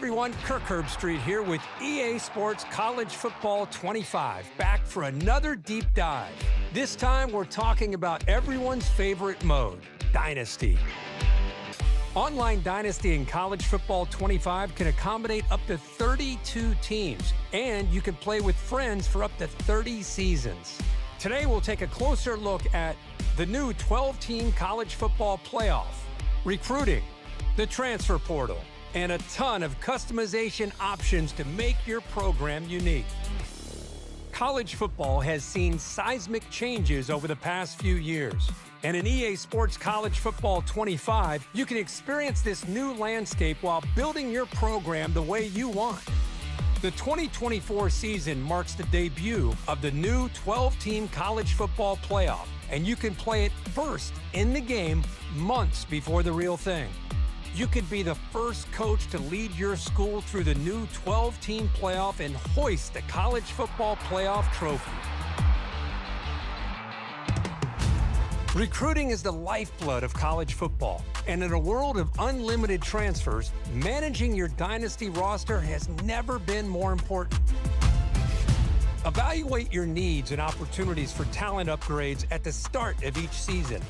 everyone, Kirk Herbstreit here with EA Sports College Football 25, back for another deep dive. This time we're talking about everyone's favorite mode, Dynasty. Online Dynasty in College Football 25 can accommodate up to 32 teams, and you can play with friends for up to 30 seasons. Today we'll take a closer look at the new 12-team college football playoff, recruiting, the transfer portal, and a ton of customization options to make your program unique. College football has seen seismic changes over the past few years, and in EA Sports College Football 25, you can experience this new landscape while building your program the way you want. The 2024 season marks the debut of the new 12-team college football playoff, and you can play it first in the game months before the real thing. You could be the first coach to lead your school through the new 12-team playoff and hoist the college football playoff trophy. Recruiting is the lifeblood of college football, and in a world of unlimited transfers, managing your dynasty roster has never been more important. Evaluate your needs and opportunities for talent upgrades at the start of each season.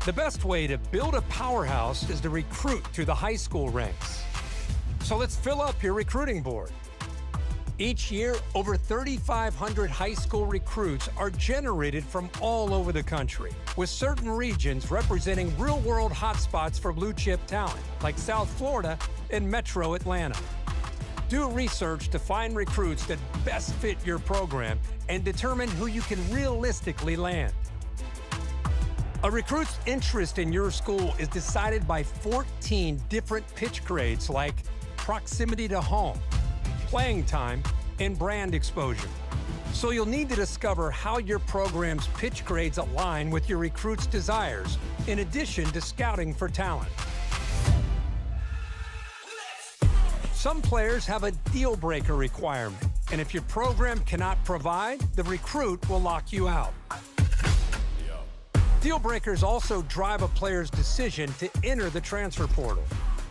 The best way to build a powerhouse is to recruit through the high school ranks. So let's fill up your recruiting board. Each year, over 3,500 high school recruits are generated from all over the country, with certain regions representing real-world hotspots for blue-chip talent, like South Florida and Metro Atlanta. Do research to find recruits that best fit your program and determine who you can realistically land. A recruit's interest in your school is decided by 14 different pitch grades like proximity to home, playing time, and brand exposure. So you'll need to discover how your program's pitch grades align with your recruit's desires, in addition to scouting for talent. Some players have a deal-breaker requirement, and if your program cannot provide, the recruit will lock you out. Deal breakers also drive a player's decision to enter the transfer portal.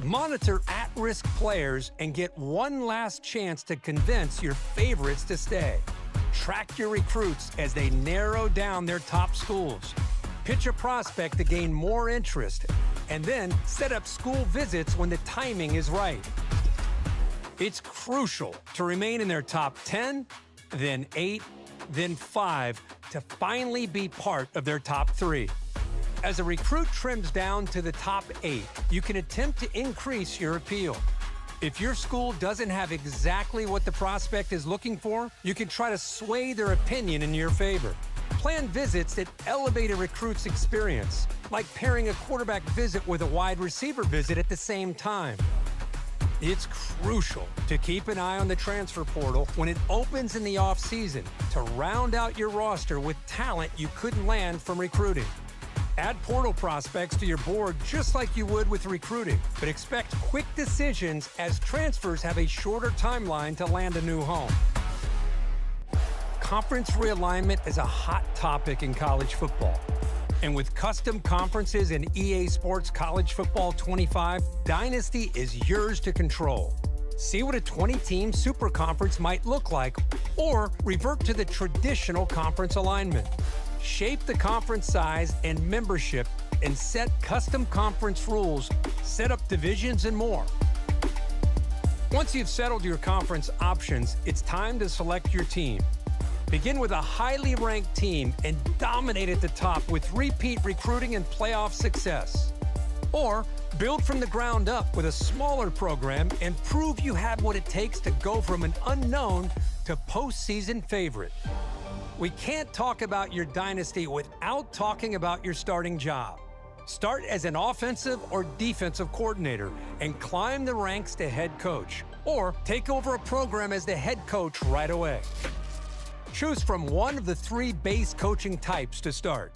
Monitor at-risk players and get one last chance to convince your favorites to stay. Track your recruits as they narrow down their top schools. Pitch a prospect to gain more interest, and then set up school visits when the timing is right. It's crucial to remain in their top 10, then 8, then 5, to finally be part of their top 3. As a recruit trims down to the top 8, you can attempt to increase your appeal. If your school doesn't have exactly what the prospect is looking for, you can try to sway their opinion in your favor. Plan visits that elevate a recruit's experience, like pairing a quarterback visit with a wide receiver visit at the same time. It's crucial to keep an eye on the transfer portal when it opens in the offseason to round out your roster with talent you couldn't land from recruiting. Add portal prospects to your board just like you would with recruiting, but expect quick decisions as transfers have a shorter timeline to land a new home. Conference realignment is a hot topic in college football. And with custom conferences in EA Sports College Football 25, Dynasty is yours to control. See what a 20-team super conference might look like, or revert to the traditional conference alignment. Shape the conference size and membership, and set custom conference rules, set up divisions, and more. Once you've settled your conference options, it's time to select your team. Begin with a highly ranked team and dominate at the top with repeat recruiting and playoff success. Or build from the ground up with a smaller program and prove you have what it takes to go from an unknown to postseason favorite. We can't talk about your dynasty without talking about your starting job. Start as an offensive or defensive coordinator and climb the ranks to head coach, or take over a program as the head coach right away. Choose from one of the 3 base coaching types to start.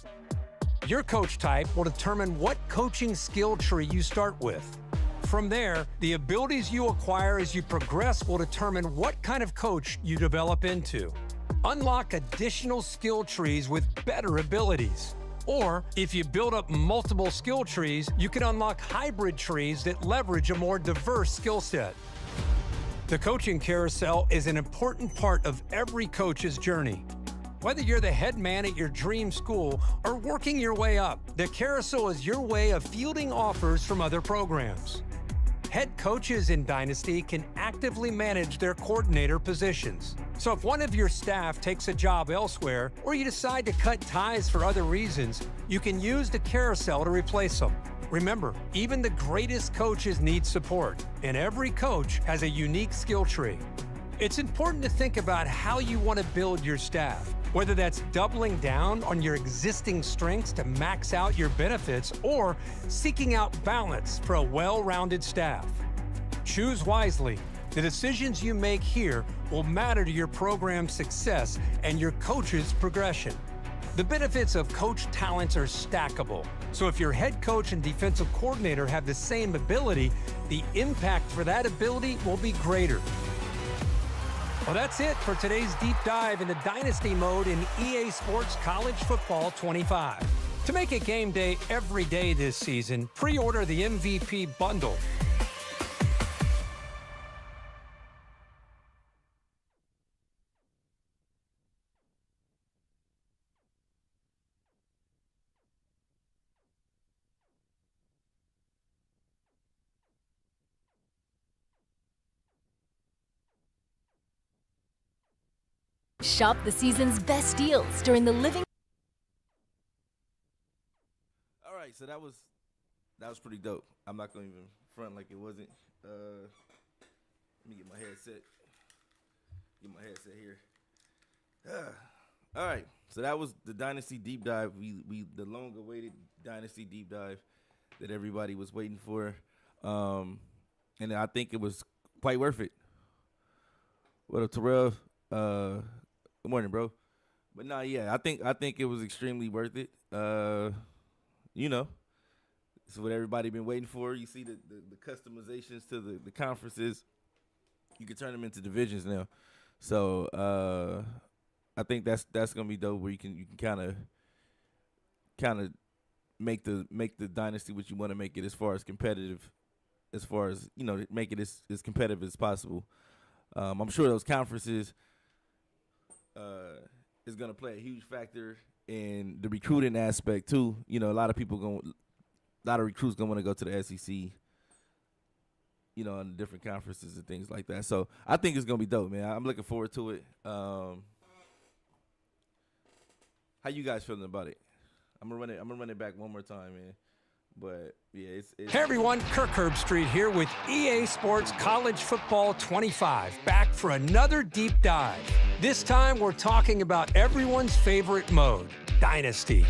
Your coach type will determine what coaching skill tree you start with. From there, the abilities you acquire as you progress will determine what kind of coach you develop into. Unlock additional skill trees with better abilities. Or, if you build up multiple skill trees, you can unlock hybrid trees that leverage a more diverse skill set. The coaching carousel is an important part of every coach's journey. Whether you're the head man at your dream school or working your way up, the carousel is your way of fielding offers from other programs. Head coaches in Dynasty can actively manage their coordinator positions. So if one of your staff takes a job elsewhere or you decide to cut ties for other reasons, you can use the carousel to replace them. Remember, even the greatest coaches need support, and every coach has a unique skill tree. It's important to think about how you want to build your staff, whether that's doubling down on your existing strengths to max out your benefits or seeking out balance for a well-rounded staff. Choose wisely. The decisions you make here will matter to your program's success and your coach's progression. The benefits of coach talents are stackable, so if your head coach and defensive coordinator have the same ability, the impact for that ability will be greater. Well, that's it for today's deep dive into Dynasty mode in EA Sports College Football 25. To make it game day every day this season, pre-order the MVP bundle. Shop the season's best deals during the living. All right, so that was pretty dope. I'm not gonna even front like it wasn't. Let me get my headset. Get my headset here. All right, so that was the Dynasty Deep Dive. We the long-awaited Dynasty Deep Dive that everybody was waiting for, and I think it was quite worth it. What up, Terrell? Good morning, bro. But no, yeah, I think it was extremely worth it. You know, it's what everybody been waiting for. You see the customizations to the conferences. You can turn them into divisions now. So I think that's gonna be dope. Where you can kind of make the dynasty what you want to make it as far as competitive, as far as make it as competitive as possible. I'm sure those conferences is going to play a huge factor in the recruiting aspect too. A lot of recruits going to want to go to the SEC, and different conferences and things like that. So I think it's going to be dope, man. I'm looking forward to it. How you guys feeling about it? I'm gonna run it back one more time, man. But yeah, it's Hey everyone, Kirk Herbstreit here with EA Sports College Football 25, back for another deep dive. This time we're talking about everyone's favorite mode, Dynasty.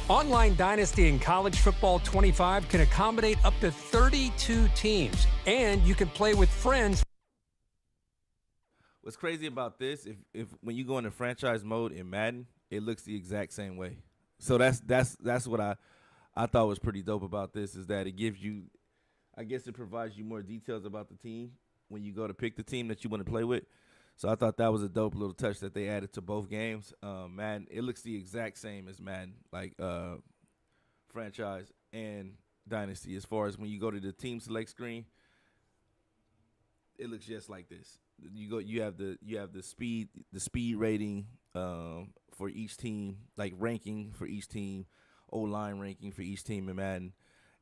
Online Dynasty in College Football 25 can accommodate up to 32 teams, and you can play with friends. What's crazy about this, if when you go into franchise mode in Madden, it looks the exact same way. So that's what I thought was pretty dope about this, is that it gives you, I guess it provides you more details about the team when you go to pick the team that you want to play with. So I thought that was a dope little touch that they added to both games. Madden, it looks the exact same as Madden, like franchise and Dynasty. As far as when you go to the team select screen, it looks just like this. You have the speed rating for each team, like ranking for each team. O-line ranking for each team in Madden,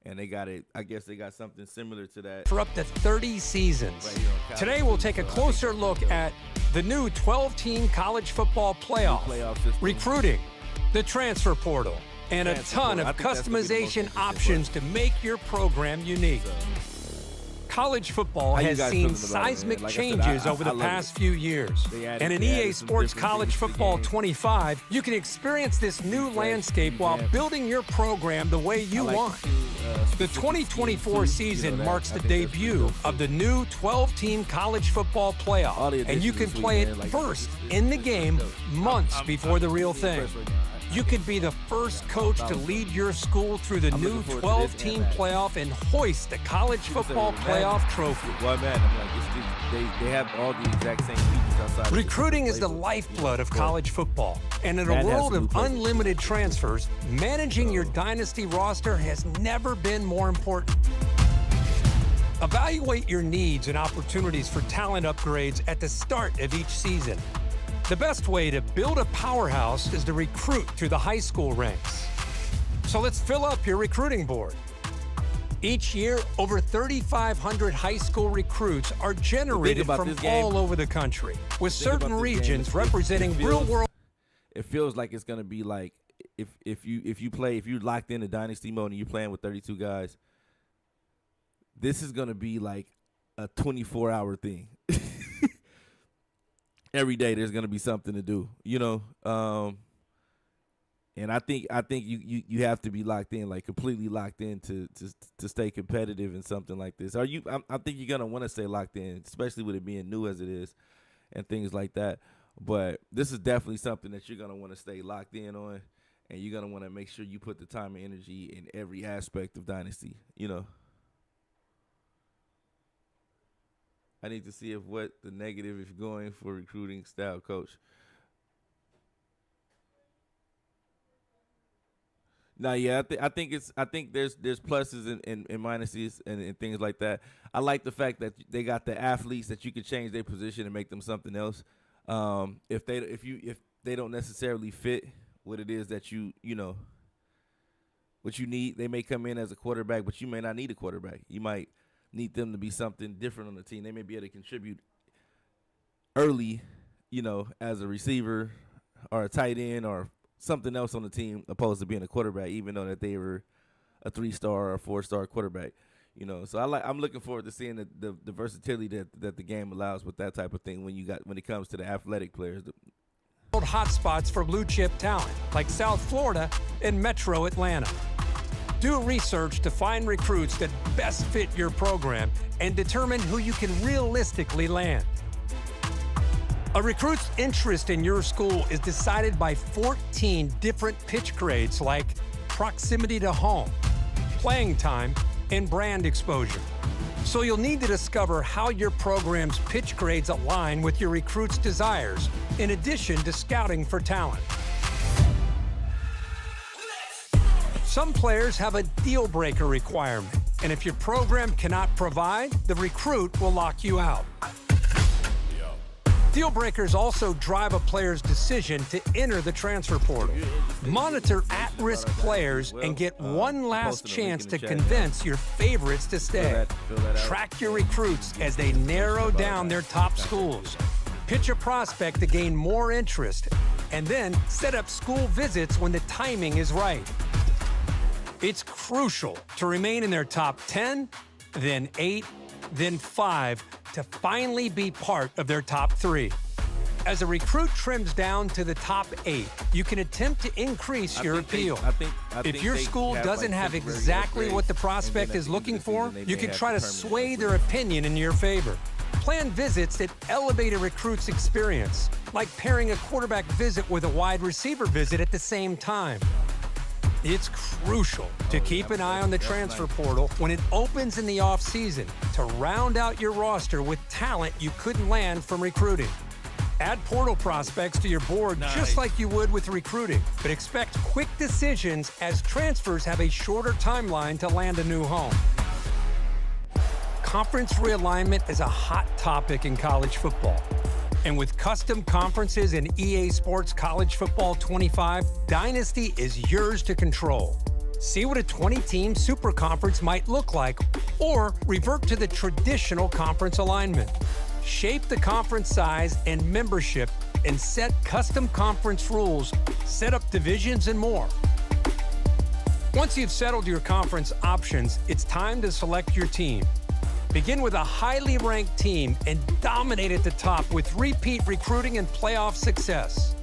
and they got it. I guess they got something similar to that for up to 30 seasons. Right. Today we'll take a closer look at the new 12-team college football playoff recruiting, the transfer portal, and a ton of customization options to make your program unique. College football has seen seismic changes over the past few years. And in EA Sports College Football 25, you can experience this new landscape while building your program the way you want. The 2024 season marks the debut of the new 12-team college football playoff, and you can play it first in the game months before the real thing. You could be the first coach to lead your school through the new 12-team playoff and hoist the college football playoff trophy. Well, man, they have all the exact same features outside. Recruiting is the lifeblood of college football. And in a world of unlimited transfers, managing your dynasty roster has never been more important. Evaluate your needs and opportunities for talent upgrades at the start of each season. The best way to build a powerhouse is to recruit through the high school ranks. So let's fill up your recruiting board. Each year, over 3,500 high school recruits are generated from all over the country, with certain regions representing real-world. It feels like it's gonna be like if you locked into Dynasty mode and you're playing with 32 guys. This is gonna be like a 24-hour thing. Every day there's gonna be something to do, and I think you have to be locked in, like completely locked in to stay competitive in something like this. I think you're gonna want to stay locked in, especially with it being new as it is, and things like that. But this is definitely something that you're gonna want to stay locked in on, and you're gonna want to make sure you put the time and energy in every aspect of Dynasty. I need to see if what the negative is going for recruiting style coach. No, yeah, I think there's pluses and minuses and things like that. I like the fact that they got the athletes that you can change their position and make them something else. If they don't necessarily fit what it is that what you need, they may come in as a quarterback, but you may not need a quarterback. You might need them to be something different on the team. They may be able to contribute early, as a receiver or a tight end or something else on the team opposed to being a quarterback, even though that they were a 3-star or 4-star quarterback. So I'm looking forward to seeing the versatility that the game allows with that type of thing when it comes to the athletic players. Hotspots for blue chip talent like South Florida and Metro Atlanta. Do research to find recruits that best fit your program and determine who you can realistically land. A recruit's interest in your school is decided by 14 different pitch grades like proximity to home, playing time, and brand exposure. So you'll need to discover how your program's pitch grades align with your recruit's desires, in addition to scouting for talent. Some players have a deal-breaker requirement, and if your program cannot provide, the recruit will lock you out. Deal breakers also drive a player's decision to enter the transfer portal. Monitor at-risk players and get one last chance to convince your favorites to stay. Track your recruits as they narrow down their top schools. Pitch a prospect to gain more interest, and then set up school visits when the timing is right. It's crucial to remain in their top 10, then 8, then 5, to finally be part of their top 3. As a recruit trims down to the top 8, you can attempt to increase your appeal. If your school doesn't have exactly what the prospect is looking for, you can try to sway their opinion in your favor. Plan visits that elevate a recruit's experience, like pairing a quarterback visit with a wide receiver visit at the same time. It's crucial to keep an eye on the transfer portal when it opens in the offseason to round out your roster with talent you couldn't land from recruiting. Add portal prospects to your board just like you would with recruiting, but expect quick decisions as transfers have a shorter timeline to land a new home. Conference realignment is a hot topic in college football. And with custom conferences in EA Sports College Football 25, Dynasty is yours to control. See what a 20-team super conference might look like, or revert to the traditional conference alignment. Shape the conference size and membership, and set custom conference rules, set up divisions, and more. Once you've settled your conference options, it's time to select your team. Begin with a highly ranked team and dominate at the top with repeat recruiting and playoff success.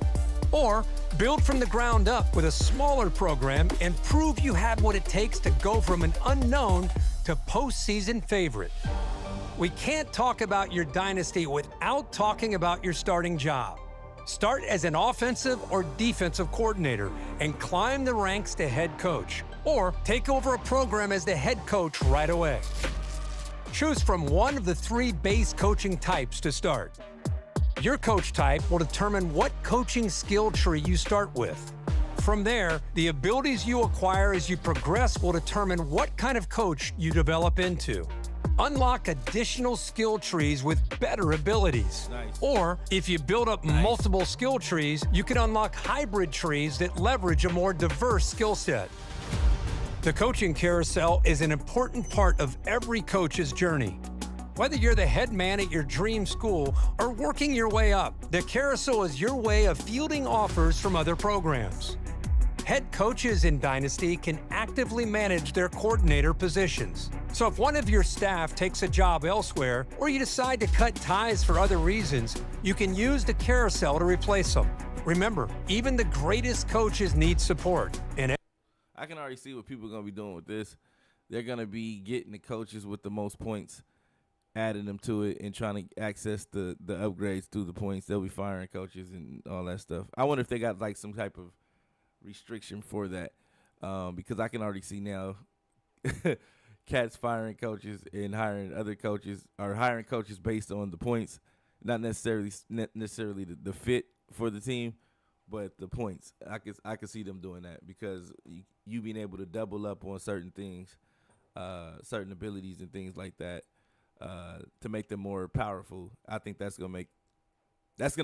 Or build from the ground up with a smaller program and prove you have what it takes to go from an unknown to postseason favorite. We can't talk about your dynasty without talking about your starting job. Start as an offensive or defensive coordinator and climb the ranks to head coach, or take over a program as the head coach right away. Choose from one of the 3 base coaching types to start. Your coach type will determine what coaching skill tree you start with. From there, the abilities you acquire as you progress will determine what kind of coach you develop into. Unlock additional skill trees with better abilities. Nice. Or if you build up multiple skill trees, you can unlock hybrid trees that leverage a more diverse skill set. The coaching carousel is an important part of every coach's journey. Whether you're the head man at your dream school or working your way up, the carousel is your way of fielding offers from other programs. Head coaches in Dynasty can actively manage their coordinator positions. So if one of your staff takes a job elsewhere, or you decide to cut ties for other reasons, you can use the carousel to replace them. Remember, even the greatest coaches need support. And I can already see what people are going to be doing with this. They're going to be getting the coaches with the most points, adding them to it, and trying to access the upgrades through the points. They'll be firing coaches and all that stuff. I wonder if they got like some type of restriction for that, because I can already see now cats firing coaches and hiring other coaches, or hiring coaches based on the points, not necessarily the fit for the team, but the points. I could see them doing that, because you being able to double up on certain things, certain abilities and things like that, to make them more powerful. I think that's gonna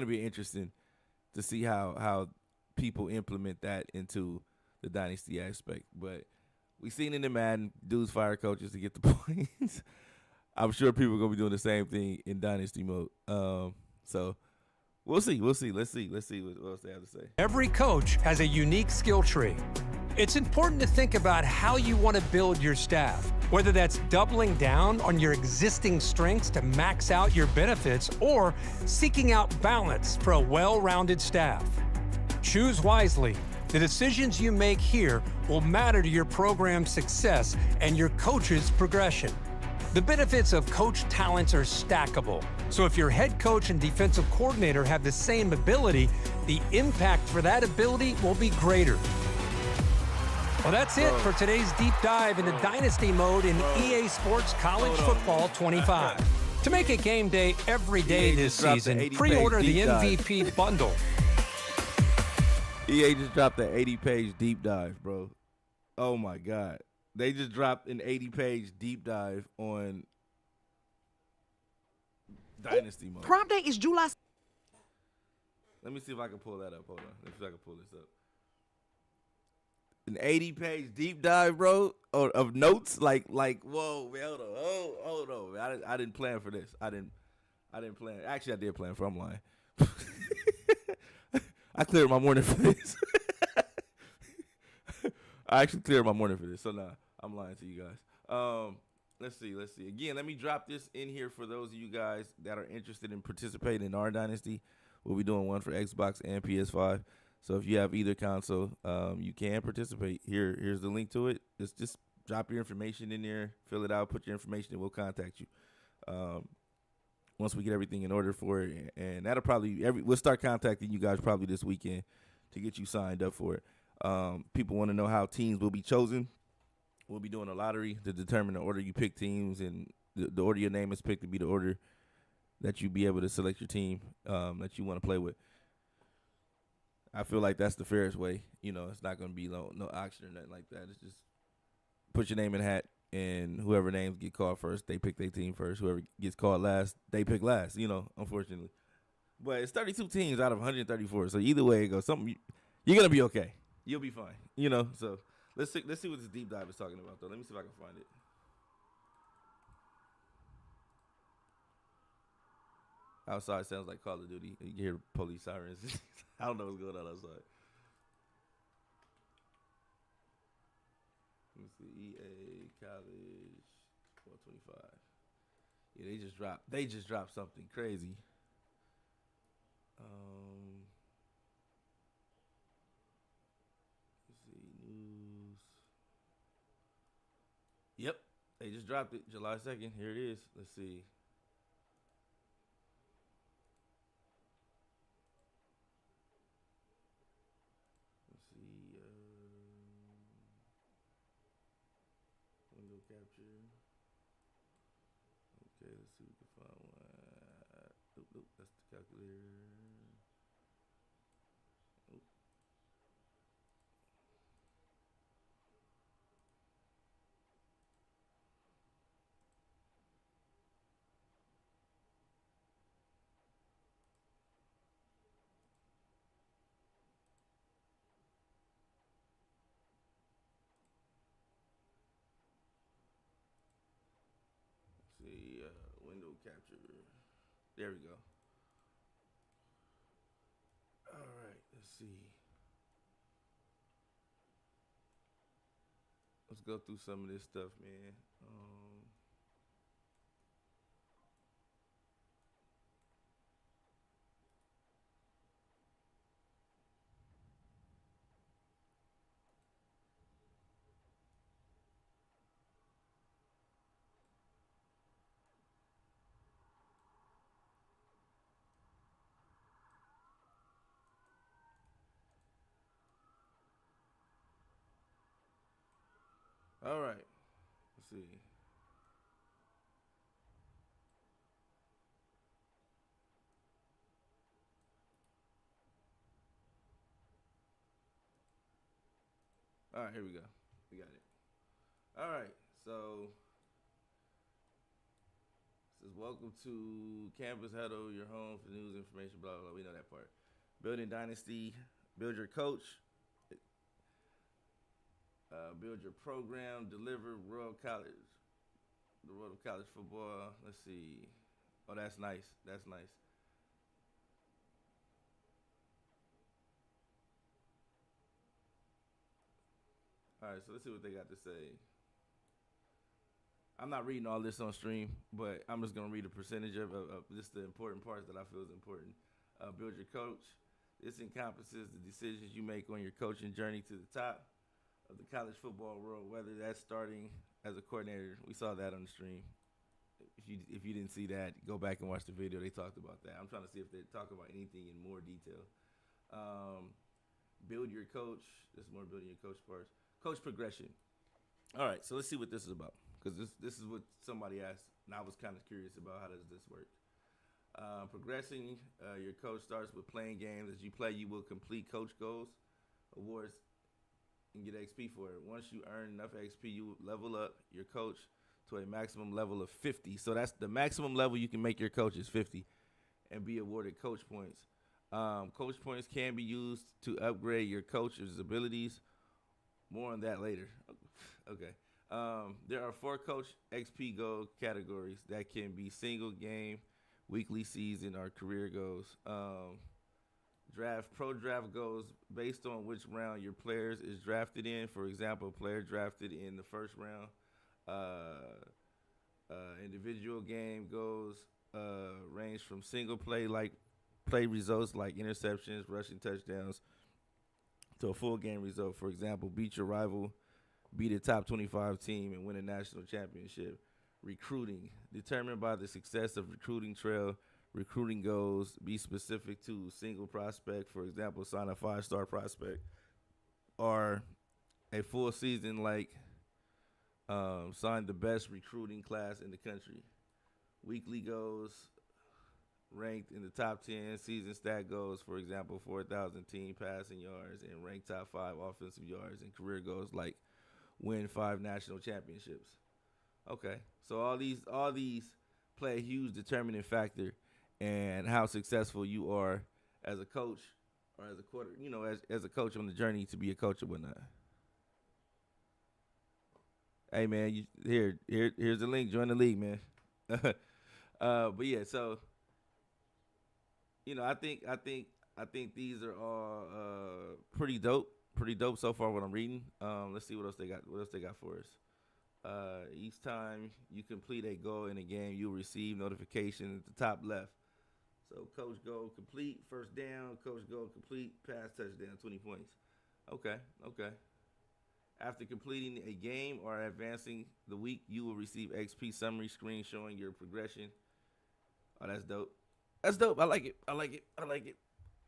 be interesting to see how people implement that into the Dynasty aspect. But we seen in the Madden, dudes fire coaches to get the points. I'm sure people are gonna be doing the same thing in Dynasty mode. So we'll see. Let's see what else they have to say. every coach has a unique skill tree. It's important to think about how you want to build your staff, whether that's doubling down on your existing strengths to max out your benefits, or seeking out balance for a well-rounded staff. Choose wisely. The decisions you make here will matter to your program's success and your coach's progression. The benefits of coach talents are stackable. So if your head coach and defensive coordinator have the same ability, the impact for that ability will be greater. Well, that's it for today's deep dive into Dynasty mode in EA Sports College Football 25. To make it game day every day EA this just dropped season, the 80-page pre-order the deep dive. MVP bundle. EA just dropped an 80-page deep dive, bro. Oh my God. They just dropped an 80-page deep dive on Dynasty mode. Prom day is July. Let me see if I can pull that up. Hold on. Let me see if I can pull this up. An 80-page deep dive, bro, of notes. Like, whoa, man, hold on, man. I didn't plan for this. I didn't plan. Actually, I did plan for. I'm lying. I cleared my morning for this. I actually cleared my morning for this. So nah, I'm lying to you guys. Let's see. Again, let me drop this in here for those of you guys that are interested in participating in our Dynasty. We'll be doing one for Xbox and PS5. So if you have either console, you can participate. Here's the link to it. Just drop your information in there, fill it out, put your information, and we'll contact you. Once we get everything in order for it, and that'll probably we'll start contacting you guys probably this weekend to get you signed up for it. People want to know how teams will be chosen. We'll be doing a lottery to determine the order you pick teams, and the order your name is picked to be the order that you be able to select your team that you want to play with. I feel like that's the fairest way. You know, it's not going to be no auction or nothing like that. It's just put your name in the hat, and whoever names get called first, they pick their team first. Whoever gets called last, they pick last, you know, unfortunately. But it's 32 teams out of 134, so either way it goes, you're going to be okay. You'll be fine, you know. So let's see what this deep dive is talking about, though. Let me see if I can find it. Outside sounds like Call of Duty. You hear police sirens. I don't know what's going on outside. Let me see. EA College 425. Yeah, they just dropped something crazy. Let's see. News. Yep. They just dropped it July 2nd. Here it is. Let's see. Window capture. Okay, let's see if we can find one. Nope, that's the calculator. Nope. capture. There we go. All right, let's see. Let's go through some of this stuff, man. All right, let's see. All right, here we go. We got it. All right, so it says welcome to Campus Huddle, your home for news, information, blah, blah, blah. We know that part. Building Dynasty, build your coach, build your program, deliver the world of college football. Let's see. Oh, that's nice. That's nice. All right, so let's see what they got to say. I'm not reading all this on stream, but I'm just going to read a percentage of just the important parts that I feel is important. Build your coach. This encompasses the decisions you make on your coaching journey to the top of the college football world, whether that's starting as a coordinator. We saw that on the stream. If you didn't see that, go back and watch the video. They talked about that. I'm trying to see if they talk about anything in more detail. Build your coach. There's more building your coach parts. Coach progression. All right, so let's see what this is about, because this is what somebody asked, and I was kind of curious about how does this work. Progressing your coach starts with playing games. As you play, you will complete coach goals, awards, and get XP for it. Once you earn enough XP, you level up your coach to a maximum level of 50. So that's the maximum level you can make your coach is 50, and be awarded coach points. Coach points can be used to upgrade your coach's abilities. More on that later. Okay. There are 4 coach XP goal categories that can be single game, weekly, season, or career goals. Pro draft goals based on which round your players is drafted in. For example, player drafted in the first round. Individual game goals range from single play results like interceptions, rushing touchdowns, to a full game result. For example, beat your rival, beat a top 25 team, and win a national championship. Recruiting, determined by the success of recruiting trail, recruiting goals, be specific to single prospect. For example, sign a 5-star prospect, or a full season sign the best recruiting class in the country. Weekly goals, ranked in the top 10 season stat goals, for example, 4,000 team passing yards, and ranked top 5 offensive yards, and career goals like win 5 national championships. Okay, so all these play a huge determining factor in how successful you are as a coach or as a as a coach on the journey to be a coach or whatnot. Hey man, here's the link. Join the league, man. But yeah, so I think these are all pretty dope so far what I'm reading. Let's see what else they got for us. Each time you complete a goal in a game, you'll receive notification at the top left. So coach goal complete, first down, coach goal complete, pass touchdown, 20 points. Okay. After completing a game or advancing the week, you will receive XP summary screen showing your progression. Oh, that's dope. I like it.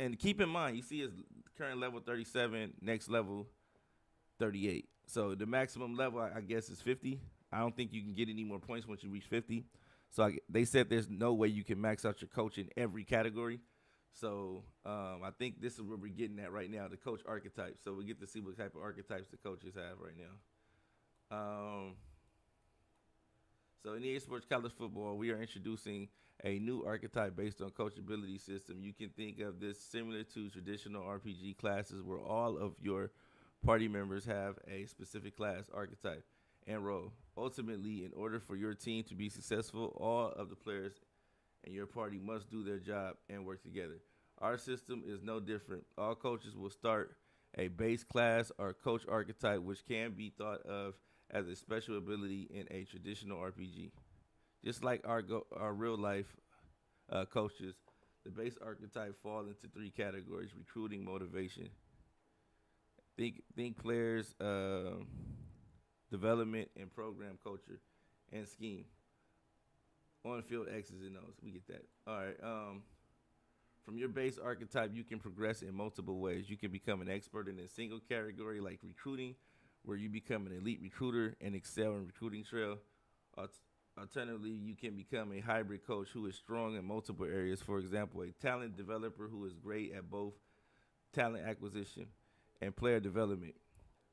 And keep in mind, you see his current level 37, next level 38. So the maximum level, I guess, is 50. I don't think you can get any more points once you reach 50. So they said there's no way you can max out your coach in every category. So I think this is where we're getting at right now, the coach archetype. So we get to see what type of archetypes the coaches have right now. So in EA Sports College Football, we are introducing a new archetype based on coachability system. You can think of this similar to traditional RPG classes where all of your party members have a specific class archetype. and role. Ultimately, in order for your team to be successful, all of the players and your party must do their job and work together. Our system is no different. All coaches will start a base class or coach archetype, which can be thought of as a special ability in a traditional RPG. Just like our real life coaches, the base archetype fall into three categories: recruiting, motivation, think players, development, and program culture, and scheme. On field X's and O's, we get that. All right. From your base archetype, you can progress in multiple ways. You can become an expert in a single category like recruiting, where you become an elite recruiter and excel in recruiting trail. Alternatively, you can become a hybrid coach who is strong in multiple areas. For example, a talent developer who is great at both talent acquisition and player development.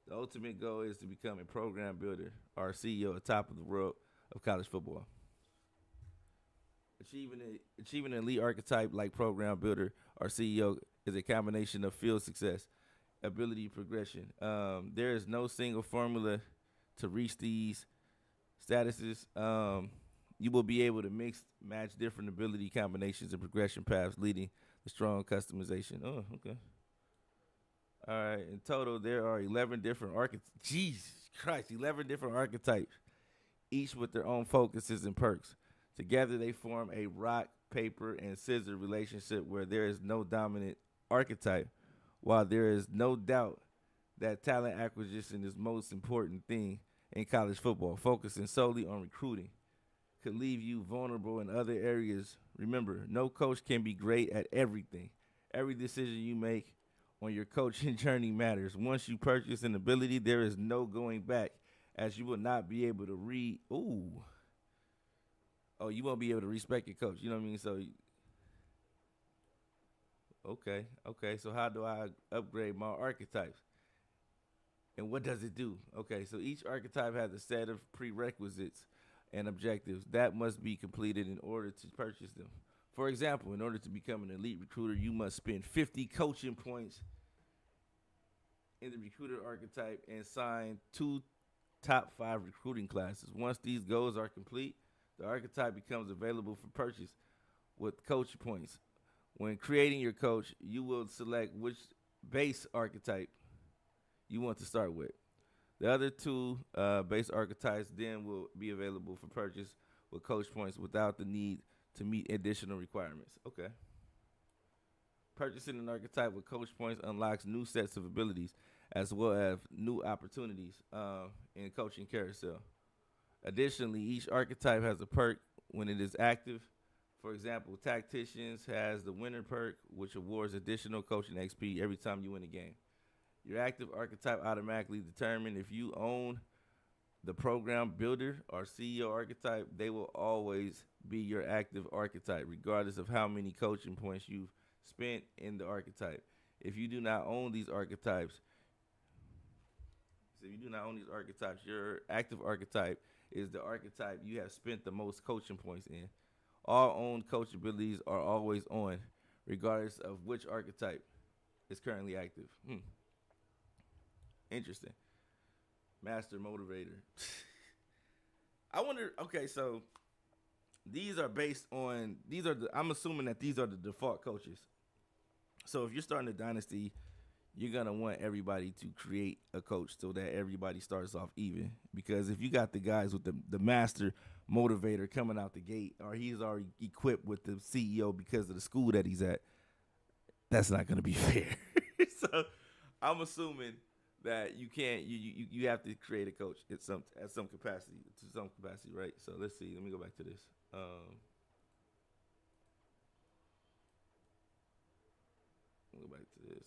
The ultimate goal is to become a program builder or CEO atop of the world of college football. Achieving an elite archetype like program builder or CEO is a combination of field success, ability progression. There is no single formula to reach these statuses. You will be able to match different ability combinations and progression paths, leading to strong customization. Oh, okay. All right. In total, there are 11 different archetypes. Jesus Christ, 11 different archetypes, each with their own focuses and perks. Together, they form a rock, paper, and scissors relationship where there is no dominant archetype, while there is no doubt that talent acquisition is the most important thing in college football. Focusing solely on recruiting could leave you vulnerable in other areas. Remember, no coach can be great at everything. Every decision you make on your coaching journey matters. Once you purchase an ability, there is no going back, as you will not be able to you won't be able to respect your coach. You know what I mean? So, okay. So how do I upgrade my archetypes? And what does it do? Okay, so each archetype has a set of prerequisites and objectives that must be completed in order to purchase them. For example, in order to become an elite recruiter, you must spend 50 coaching points in the recruiter archetype and sign 2 top 5 recruiting classes. Once these goals are complete, the archetype becomes available for purchase with coach points. When creating your coach, you will select which base archetype you want to start with. The other 2 base archetypes then will be available for purchase with coach points without the need to meet additional requirements. Okay. Purchasing an archetype with coach points unlocks new sets of abilities as well as new opportunities in coaching carousel. Additionally, each archetype has a perk when it is active. For example, Tacticians has the winner perk, which awards additional coaching XP every time you win a game. Your active archetype automatically determines if you own the program builder or CEO archetype. They will always be your active archetype, regardless of how many coaching points you've spent in the archetype. If you do not own these archetypes, your active archetype is the archetype you have spent the most coaching points in. All owned coach abilities are always on, regardless of which archetype is currently active. Interesting. Master motivator. I wonder, okay, so these are based on, I'm assuming that these are the default coaches. So if you're starting a dynasty, you're going to want everybody to create a coach so that everybody starts off even. Because if you got the guys with the master motivator coming out the gate, or he's already equipped with the CEO because of the school that he's at, that's not going to be fair. So I'm assuming that you have to create a coach at some capacity, right? So let's see. Let me go back to this. Go back to this.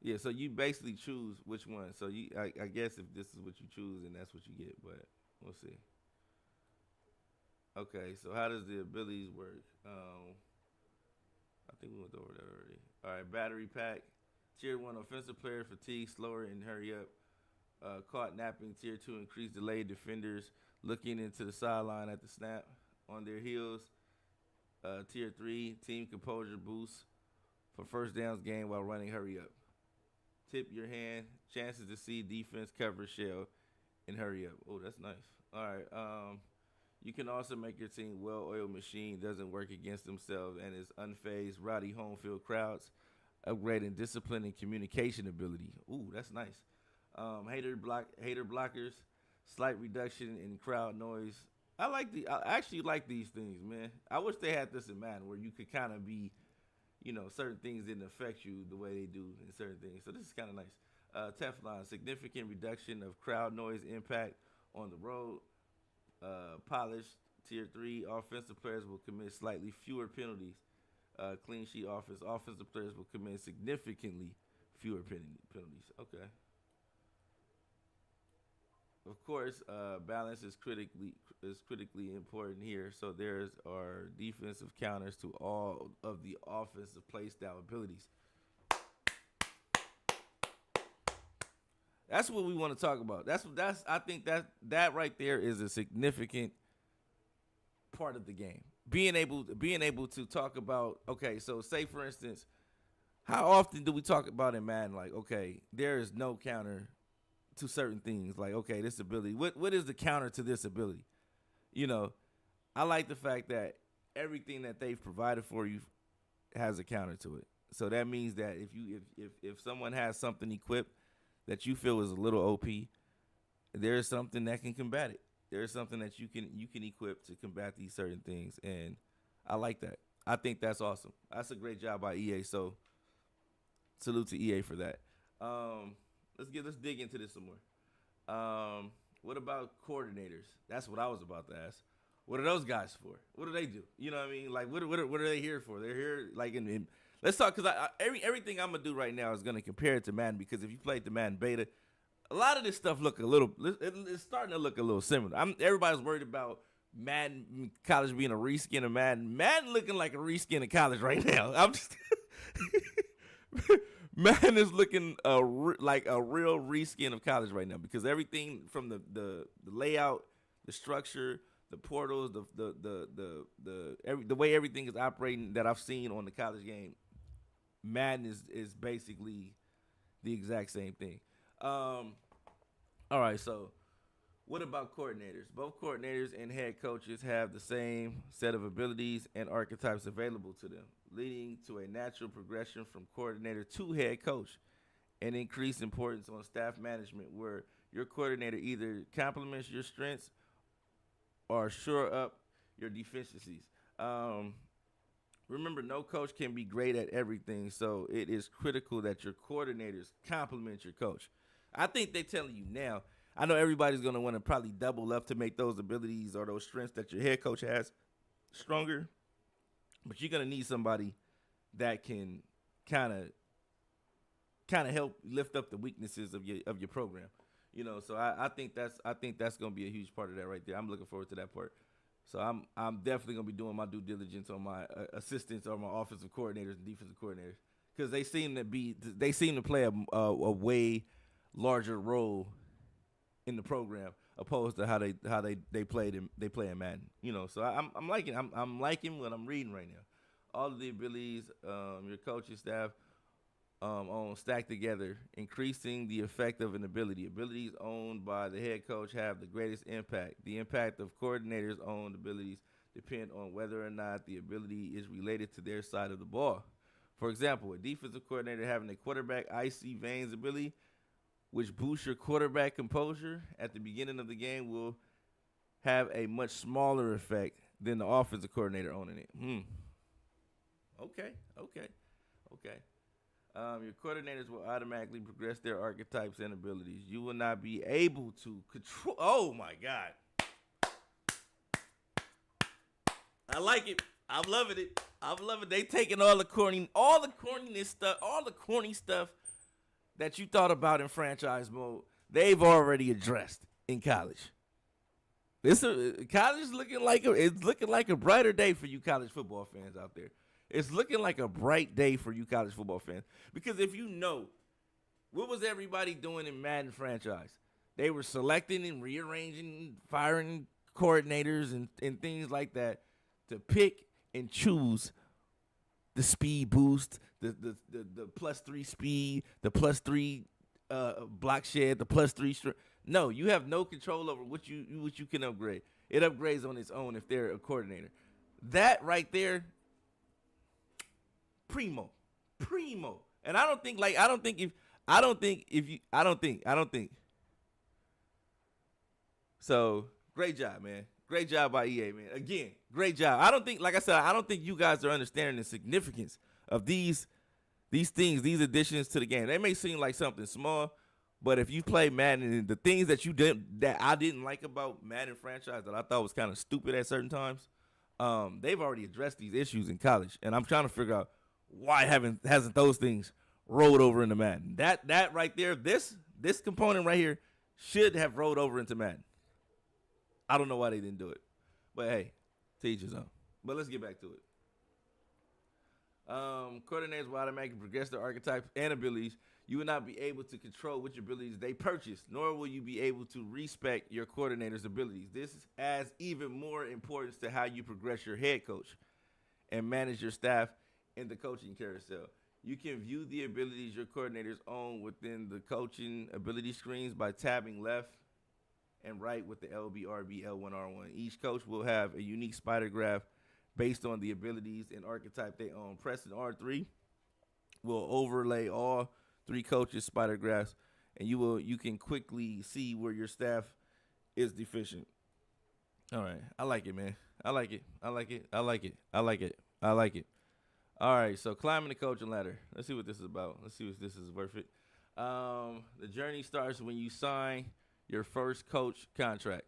Yeah, so you basically choose which one. So I guess if this is what you choose, then that's what you get. But we'll see. Okay, so how does the abilities work? I think we went over that already. All right, battery pack. Tier 1, offensive player, fatigue, slower, and hurry up. Caught napping. Tier 2, increased delay, defenders looking into the sideline at the snap on their heels. Tier 3, team composure boost for first downs gained while running hurry up. tip your hand, chances to see defense cover shell, and hurry up. Oh, that's nice. All right. You can also make your team well-oiled machine, doesn't work against themselves, and is unfazed, rowdy home field crowds, upgrading discipline and communication ability. Ooh, that's nice. Hater blockers, slight reduction in crowd noise. I actually like these things, man. I wish they had this in Madden where you could kind of be, certain things didn't affect you the way they do in certain things. So this is kind of nice. Teflon, significant reduction of crowd noise impact on the road. Polished tier 3 offensive players will commit slightly fewer penalties. Clean sheet offensive players will commit significantly fewer penalties. Okay. Of course, balance is critically important here. So there's our defensive counters to all of the offensive play style abilities. That's what we want to talk about. I think that right there is a significant part of the game. Being able to talk about, okay, so say for instance, how often do we talk about in Madden, like, okay, there is no counter to certain things, like, okay, this ability, what is the counter to this ability? I like the fact that everything that they've provided for you has a counter to it. So that means that if someone has something equipped that you feel is a little OP, there is something that can combat it. There is something that you can equip to combat these certain things, and I like that. I think that's awesome. That's a great job by EA. So salute to EA for that. Let's dig into this some more. What about coordinators? That's what I was about to ask. What are those guys for? What do they do? You know what I mean? Like, what are they here for? They're here, like, let's talk, because everything I'm going to do right now is going to compare it to Madden, because if you played the Madden beta, a lot of this stuff it's starting to look a little similar. Everybody's worried about Madden college being a reskin of Madden. Madden looking like a reskin of college right now. Madden is looking like a real reskin of college right now, because everything from the layout, the structure, the portals, the way everything is operating that I've seen on the college game, Madden is basically the exact same thing. All right, so what about coordinators? Both coordinators and head coaches have the same set of abilities and archetypes available to them, leading to a natural progression from coordinator to head coach, and increased importance on staff management, where your coordinator either complements your strengths or shore up your deficiencies. Remember, no coach can be great at everything, so it is critical that your coordinators complement your coach. I think they're telling you now. I know everybody's going to want to probably double up to make those abilities or those strengths that your head coach has stronger, but you're going to need somebody that can kind of help lift up the weaknesses of your program. So I think that's going to be a huge part of that right there. I'm looking forward to that part. So I'm definitely going to be doing my due diligence on my assistants or my offensive coordinators and defensive coordinators, because they seem to play a way larger role in the program opposed to how they play in Madden. So I'm liking what I'm reading right now. All of the abilities your coaching staff on stacked together, increasing the effect of an ability. Abilities owned by the head coach have the greatest impact. The impact of coordinators' owned abilities depend on whether or not the ability is related to their side of the ball. For example, a defensive coordinator having a quarterback icy veins ability, which boosts your quarterback composure at the beginning of the game, will have a much smaller effect than the offensive coordinator owning it. Okay. Your coordinators will automatically progress their archetypes and abilities. You will not be able to control. Oh my God. I like it. I'm loving it. They taking all the corniness stuff, all the corny stuff that you thought about in franchise mode, they've already addressed in college. College is looking like a brighter day for you college football fans out there. It's looking like a bright day for you college football fans, because if you know, what was everybody doing in Madden franchise? They were selecting and rearranging, firing coordinators and things like that to pick and choose the speed boost, the +3 speed, the +3 block shed, the +3 strength. No, you have no control over what you can upgrade. It upgrades on its own if they're a coordinator. That right there, primo. And I don't think. So great job, man. Great job by EA, man. Again, great job. I don't think you guys are understanding the significance of these things, these additions to the game. They may seem like something small, but if you play Madden, and the things that I didn't like about Madden franchise that I thought was kind of stupid at certain times, they've already addressed these issues in college, and I'm trying to figure out why hasn't those things rolled over into Madden. That right there, this component right here should have rolled over into Madden. I don't know why they didn't do it. But, hey, to each his own. But let's get back to it. Coordinators will automatically progress their archetypes and abilities. You will not be able to control which abilities they purchase, nor will you be able to respect your coordinator's abilities. This adds even more importance to how you progress your head coach and manage your staff in the coaching carousel. You can view the abilities your coordinators own within the coaching ability screens by tabbing left and right with the LB, RB, L1, R1. Each coach will have a unique spider graph based on the abilities and archetype they own. Pressing R3 will overlay all 3 coaches' spider graphs, and you can quickly see where your staff is deficient. All right. I like it, man. I like it. All right, so climbing the coaching ladder. Let's see what this is about. Let's see if this is worth it. The journey starts when you sign your first coach contract.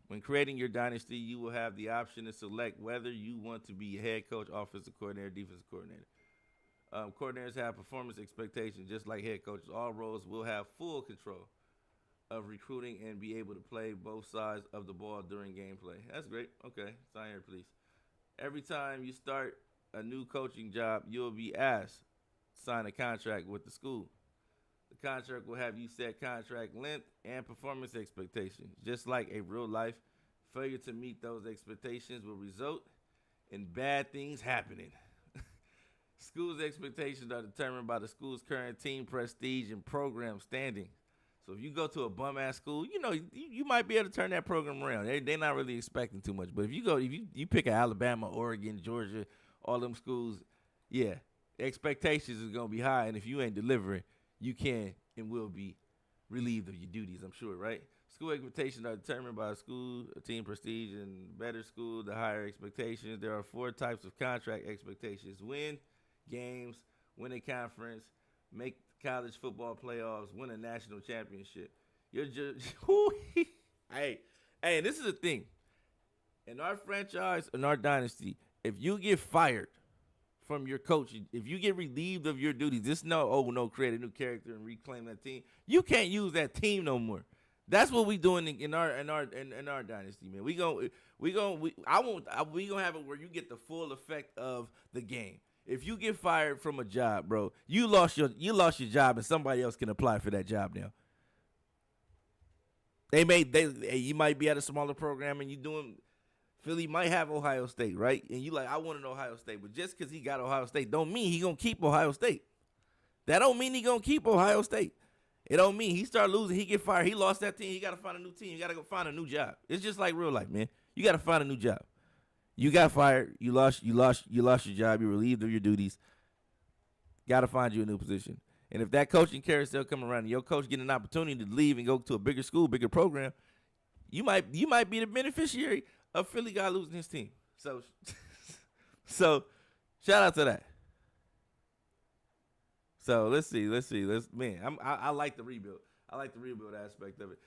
When creating your dynasty, you will have the option to select whether you want to be a head coach, offensive coordinator, defensive coordinator. Coordinators have performance expectations just like head coaches. All roles will have full control of recruiting and be able to play both sides of the ball during gameplay. That's great. Okay, sign here, please. Every time you start a new coaching job, you'll be asked to sign a contract with the school. The contract will have you set contract length and performance expectations. Just like a real life, failure to meet those expectations will result in bad things happening. Schools' expectations are determined by the school's current team prestige and program standing. So if you go to a bum-ass school, you might be able to turn that program around. They're not really expecting too much. But if you pick an Alabama, Oregon, Georgia, all them schools, yeah, expectations is going to be high. And if you ain't delivering, you can and will be relieved of your duties, I'm sure, right? School expectations are determined by school, team prestige, and better school, the higher expectations. There are 4 types of contract expectations: win games, win a conference, make college football playoffs, win a national championship. You're just, hey, this is the thing. In our franchise, in our dynasty, if you get fired from your coach, if you get relieved of your duties, just know, create a new character and reclaim that team. You can't use that team no more. That's what we doing in our dynasty, man. We gonna have it where you get the full effect of the game. If you get fired from a job, bro, you lost your job, and somebody else can apply for that job now. You might be at a smaller program, and you doing. Philly might have Ohio State, right? And you like, I want an Ohio State. But just because he got Ohio State don't mean he going to keep Ohio State. That don't mean he going to keep Ohio State. It don't mean he start losing, he get fired. He lost that team. He got to find a new team. You got to go find a new job. It's just like real life, man. You got to find a new job. You got fired. You lost your job. You're relieved of your duties. Got to find you a new position. And if that coaching carousel come around and your coach get an opportunity to leave and go to a bigger school, bigger program, you might be the beneficiary of Philly guy losing his team. So shout out to that. So let's see. I like the rebuild. I like the rebuild aspect of it.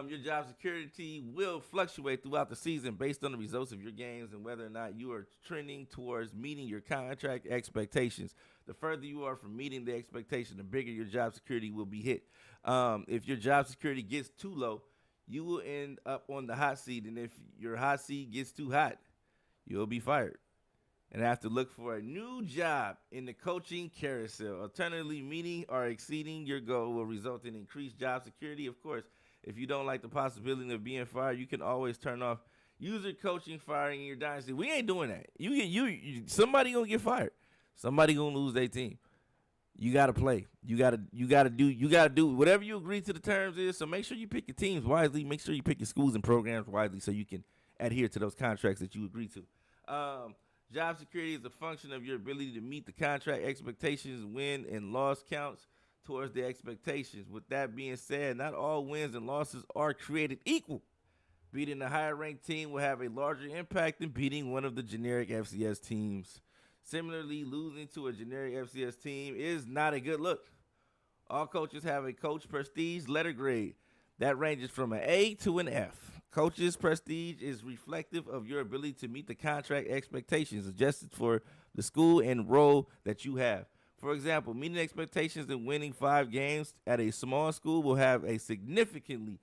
Your job security will fluctuate throughout the season based on the results of your games and whether or not you are trending towards meeting your contract expectations. The further you are from meeting the expectation, the bigger your job security will be hit. If your job security gets too low, you will end up on the hot seat, and if your hot seat gets too hot, you'll be fired and have to look for a new job in the coaching carousel. Alternatively, meeting or exceeding your goal will result in increased job security. Of course, if you don't like the possibility of being fired, you can always turn off user coaching firing in your dynasty. We ain't doing that. Somebody gonna get fired. Somebody gonna lose their team. You gotta play. You gotta do whatever you agree to the terms is. So make sure you pick your teams wisely. Make sure you pick your schools and programs wisely so you can adhere to those contracts that you agree to. Job security is a function of your ability to meet the contract expectations, win and loss counts towards the expectations. With that being said, not all wins and losses are created equal. Beating a higher-ranked team will have a larger impact than beating one of the generic FCS teams. Similarly, losing to a generic FCS team is not a good look. All coaches have a coach prestige letter grade that ranges from an A to an F. Coach's prestige is reflective of your ability to meet the contract expectations adjusted for the school and role that you have. For example, meeting expectations and winning 5 games at a small school will have a significantly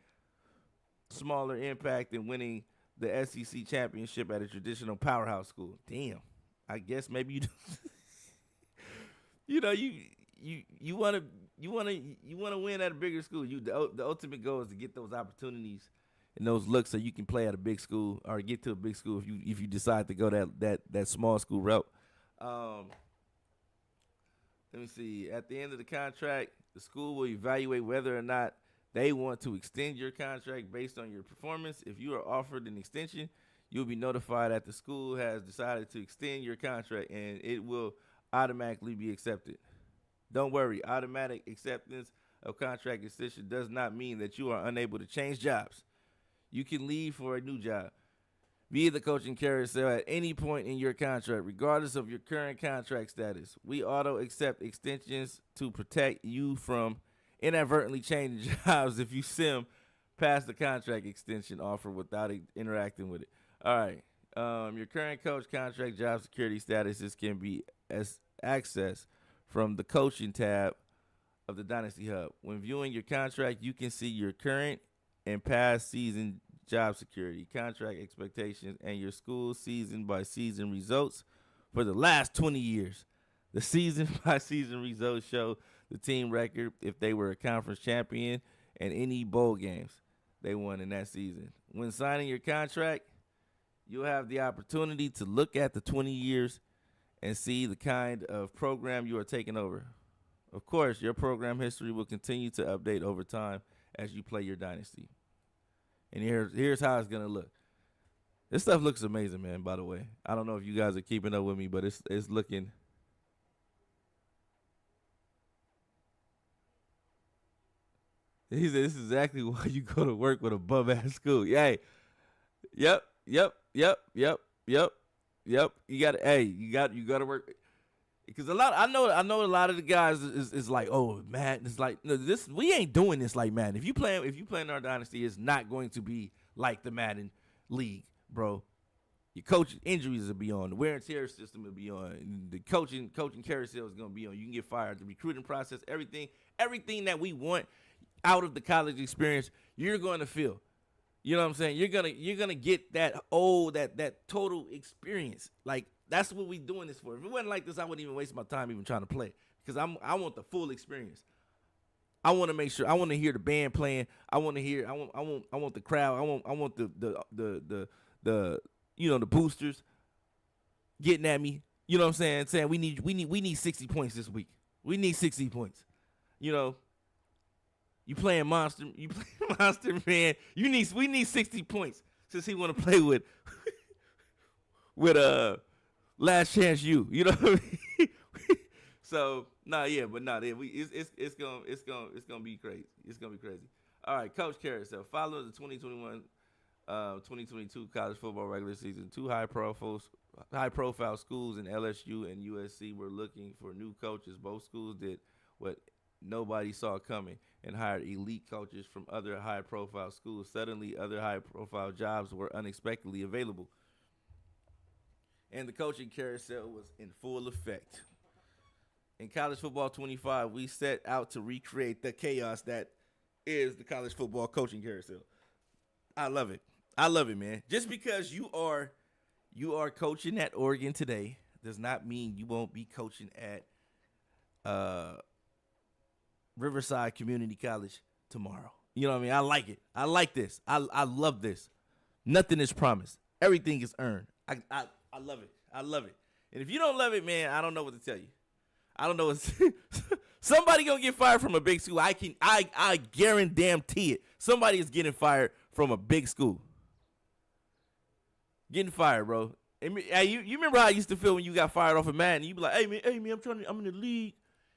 smaller impact than winning the SEC championship at a traditional powerhouse school. Damn, I guess maybe you, you want to win at a bigger school. The ultimate goal is to get those opportunities and those looks so you can play at a big school or get to a big school if you decide to go that small school route. Let me see. At the end of the contract, the school will evaluate whether or not they want to extend your contract based on your performance. If you are offered an extension, you'll be notified that the school has decided to extend your contract, and it will automatically be accepted. Don't worry, automatic acceptance of contract extension does not mean that you are unable to change jobs. You can leave for a new job via the coaching carousel at any point in your contract, regardless of your current contract status. We auto-accept extensions to protect you from inadvertently changing jobs if you sim past the contract extension offer without interacting with it. All right. Your current coach contract job security statuses can be accessed from the coaching tab of the Dynasty Hub. When viewing your contract, you can see your current and past season job security, contract expectations, and your school season by season results for the last 20 years. The season by season results show the team record if they were a conference champion and any bowl games they won in that season. When signing your contract, you'll have the opportunity to look at the 20 years and see the kind of program you are taking over. Of course, your program history will continue to update over time as you play your dynasty. And here's how it's going to look. This stuff looks amazing, man, by the way. I don't know if you guys are keeping up with me, but it's looking – he said this is exactly why you go to work with a bum-ass school. Yeah. Yep. You got to work. Because I know a lot of the guys is like, oh man, it's like no, we ain't doing this like Madden. If you play in our dynasty, it's not going to be like the Madden league, bro. Your coach injuries will be on, the wear and tear system will be on, the coaching carousel is gonna be on. You can get fired, the recruiting process, everything that we want out of the college experience, you're going to feel. You know what I'm saying? You're gonna get that total experience. Like that's what we doing this for. If it wasn't like this, I wouldn't even waste my time even trying to play because I want the full experience. I want to make sure. I want to hear the band playing. I want to hear. I want the crowd. I want the the boosters getting at me. You know what I'm saying? Saying we need 60 points this week. We need 60 points. You know. You playing monster, man. We need 60 points since he want to play with Last Chance U. You know what I mean? So it's gonna be crazy. It's gonna be crazy. All right, Coach Carousel. Follow the 2021-2022 college football regular season. 2 high-profile schools in LSU and USC were looking for new coaches. Both schools did what nobody saw coming and hired elite coaches from other high-profile schools. Suddenly, other high-profile jobs were unexpectedly available, and the coaching carousel was in full effect. In College Football 25, we set out to recreate the chaos that is the college football coaching carousel. I love it. I love it, man. Just because you are coaching at Oregon today does not mean you won't be coaching at Riverside Community College tomorrow. You know what I mean? I like it. I like this. I love this. Nothing is promised. Everything is earned. I love it. I love it. And if you don't love it, man, I don't know what to tell you. I don't know what somebody gonna get fired from a big school. I guarantee it. Somebody is getting fired from a big school. Getting fired, bro. Hey, you remember how I used to feel when you got fired off of Madden? You be like, hey man, I'm in the league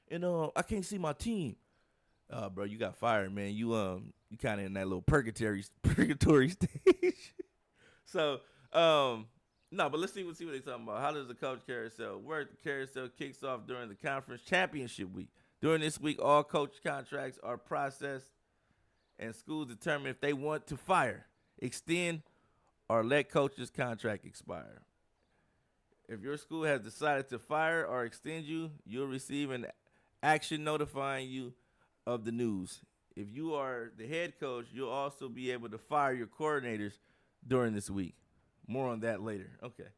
and I can't see my team. Bro, you got fired, man. You kind of in that little purgatory stage. So, no, but let's see what they're talking about. How does the coach carousel work? The carousel kicks off during the conference championship week. During this week, all coach contracts are processed, and schools determine if they want to fire, extend, or let coaches' contract expire. If your school has decided to fire or extend you, you'll receive an action notifying you of the news. If you are the head coach, you'll also be able to fire your coordinators during this week. More on that later. Okay.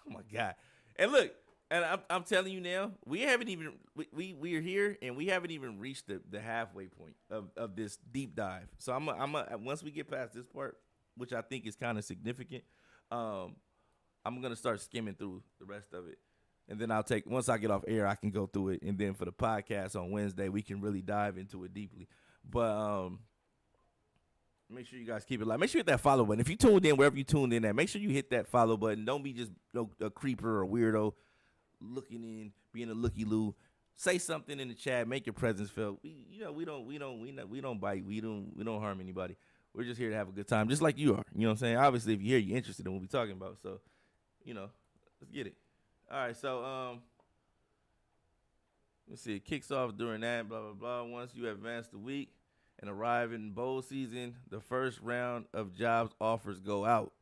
Oh my God. And look, and I'm telling you now, we haven't even we are here and we haven't even reached the halfway point of this deep dive. So I'm once we get past this part, which I think is kind of significant, I'm gonna start skimming through the rest of it. And then once I get off air, I can go through it. And then for the podcast on Wednesday, we can really dive into it deeply. But make sure you guys keep it live. Make sure you hit that follow button. If you tuned in, wherever you tuned in at, make sure you hit that follow button. Don't be just a creeper or a weirdo looking in, being a looky-loo. Say something in the chat. Make your presence felt. We don't bite. We don't harm anybody. We're just here to have a good time, just like you are. You know what I'm saying? Obviously, if you're here, you're interested in what we're talking about. So, let's get it. All right, so let's see. It kicks off during that, blah, blah, blah. Once you advance the week and arrive in bowl season, the first round of jobs offers go out.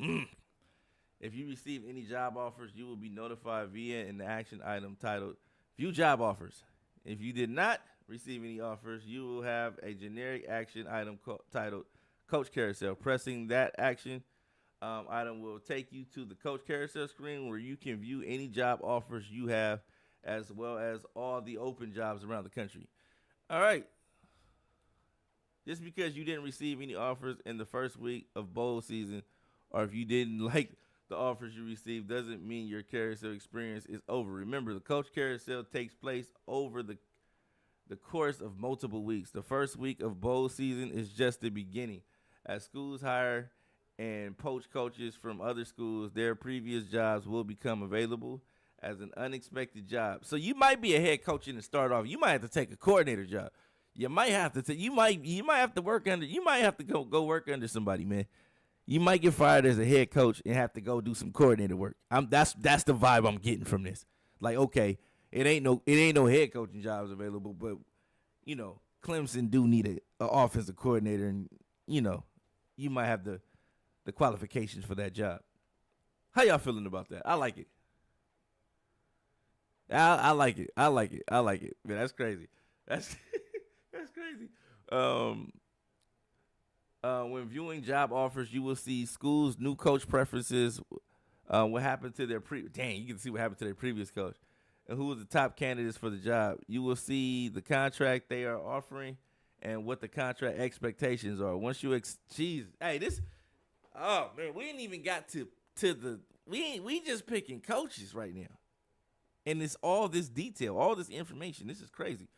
If you receive any job offers, you will be notified via an action item titled View Job Offers. If you did not receive any offers, you will have a generic action item titled Coach Carousel. Pressing that action item will take you to the Coach Carousel screen where you can view any job offers you have as well as all the open jobs around the country. All right. Just because you didn't receive any offers in the first week of bowl season or if you didn't like the offers you received doesn't mean your carousel experience is over. Remember, the Coach Carousel takes place over the course of multiple weeks. The first week of bowl season is just the beginning. As schools hire and poach coaches from other schools, their previous jobs will become available as an unexpected job. So you might be a head coach and start off. You might have to take a coordinator job. You might have to. You might have to work under. You might have to go work under somebody, man. You might get fired as a head coach and have to go do some coordinator work. That's the vibe I'm getting from this. Like, okay, it ain't no head coaching jobs available, but Clemson do need an offensive coordinator, and you might have the qualifications for that job. How y'all feeling about that? I like it. I like it. I like it. I like it. Man, that's crazy. That's crazy. When viewing job offers, you will see schools' new coach preferences. What happened to their you can see what happened to their previous coach, and who was the top candidates for the job. You will see the contract they are offering and what the contract expectations are. Once you oh man, we ain't even got to the we just picking coaches right now, and it's all this detail, all this information. This is crazy.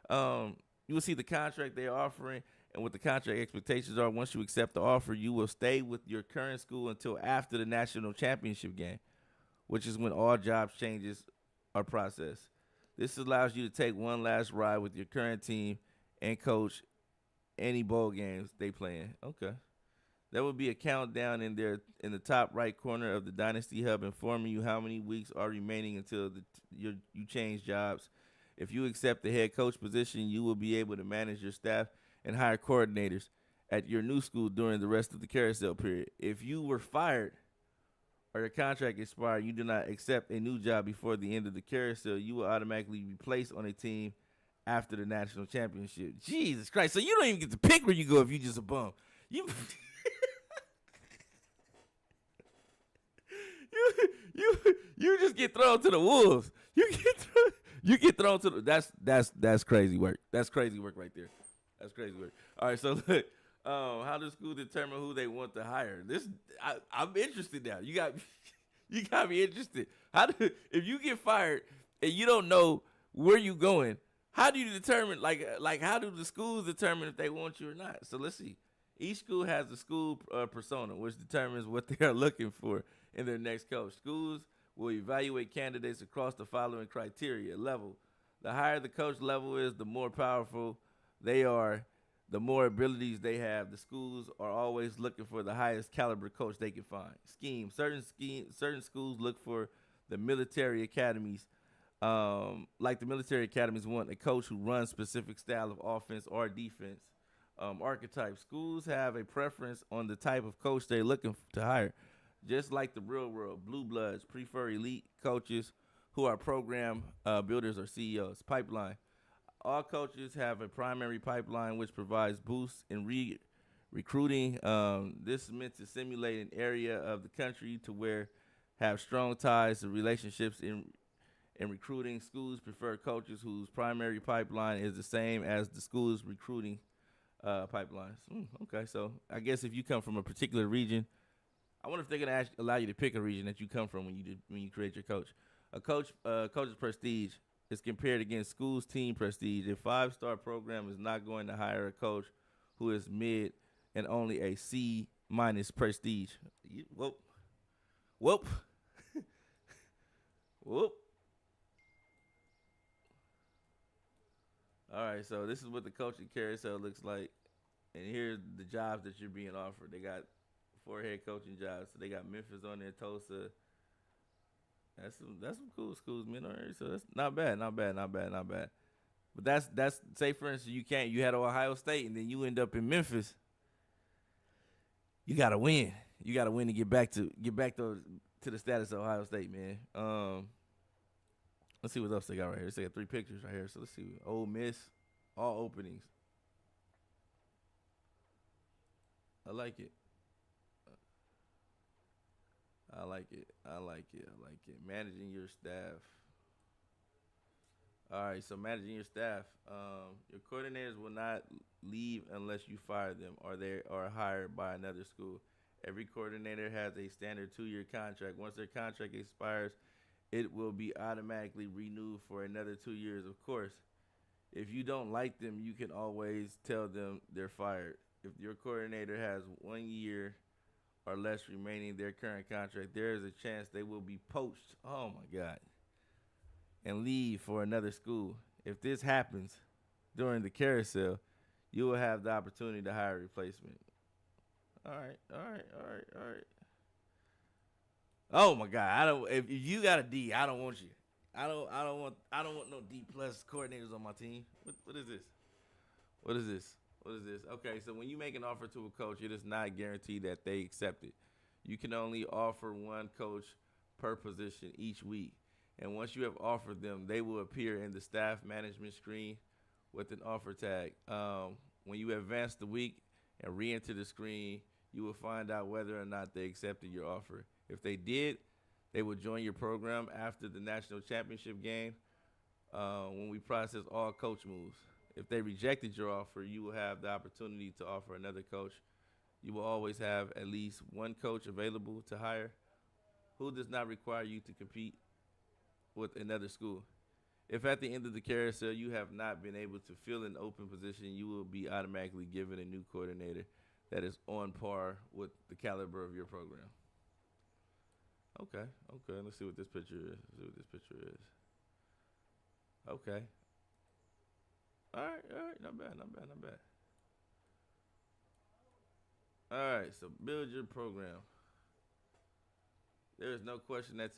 You will see the contract they are offering and what the contract expectations are. Once you accept the offer, you will stay with your current school until after the national championship game, which is when all jobs changes are processed. This allows you to take one last ride with your current team and coach any bowl games they play in. Okay. There will be a countdown in the top right corner of the Dynasty Hub informing you how many weeks are remaining until you change jobs. If you accept the head coach position, you will be able to manage your staff and hire coordinators at your new school during the rest of the carousel period. If you were fired or your contract expired, you do not accept a new job before the end of the carousel, you will automatically be placed on a team after the national championship. Jesus Christ. So you don't even get to pick where you go if you just a bum. You just get thrown to the wolves. You get thrown to the that's crazy work. That's crazy work right there. That's crazy work. All right, so look, how does school determine who they want to hire? I'm interested now. You got me interested. If you get fired and you don't know where you going, how do you determine like how do the schools determine if they want you or not? So let's see. Each school has a school persona, which determines what they are looking for in their next coach. Schools will evaluate candidates across the following criteria. Level. The higher the coach level is, the more powerful they are, the more abilities they have. The schools are always looking for the highest caliber coach they can find. Scheme. Certain schools look for the military academies. Like the military academies want a coach who runs specific style of offense or defense. Archetype. Schools have a preference on the type of coach they're looking to hire. Just like the real world, blue bloods prefer elite coaches who are program builders or CEOs. Pipeline. All coaches have a primary pipeline which provides boosts in recruiting. This is meant to simulate an area of the country to where have strong ties and relationships in recruiting. Schools prefer coaches whose primary pipeline is the same as the school's recruiting pipelines. Okay, so I guess if you come from a particular region, I wonder if they're gonna allow you to pick a region that you come from when you create your coach. Coach's prestige is compared against school's team prestige. A 5-star program is not going to hire a coach who is mid and only a C- prestige. Whoop. Whoop. Whoop. All right, so this is what the coaching carousel looks like. And here's the jobs that you're being offered. They got 4 head coaching jobs. So they got Memphis on there, Tulsa. That's some cool schools, man. All right, so that's not bad. But that's say for instance you had Ohio State and then you end up in Memphis. You gotta win. You gotta win to get back to the status of Ohio State, man. Let's see what else they got right here. They got 3 pictures right here. So let's see. Ole Miss, all openings. I like it. Managing your staff. All right, so managing your staff. Your coordinators will not leave unless you fire them or they are hired by another school. Every coordinator has a standard 2-year contract. Once their contract expires, it will be automatically renewed for another 2 years. Of course, if you don't like them, you can always tell them they're fired. If your coordinator has 1 year or less remaining their current contract, there is a chance they will be poached. Oh my God. And leave for another school. If this happens during the carousel, you will have the opportunity to hire a replacement. All right. Oh my God! If you got a D, I don't want you. I don't want no D plus coordinators on my team. What is this? Okay, so when you make an offer to a coach, it is not guaranteed that they accept it. You can only offer one coach per position each week. And once you have offered them, they will appear in the staff management screen with an offer tag. When you advance the week and re-enter the screen, you will find out whether or not they accepted your offer. If they did, they will join your program after the national championship game when we process all coach moves. If they rejected your offer, you will have the opportunity to offer another coach. You will always have at least one coach available to hire who does not require you to compete with another school. If at the end of the carousel you have not been able to fill an open position, you will be automatically given a new coordinator that is on par with the caliber of your program. Okay. Let's see what this picture is. Okay. All right. Not bad. All right, so build your program. There is no question this is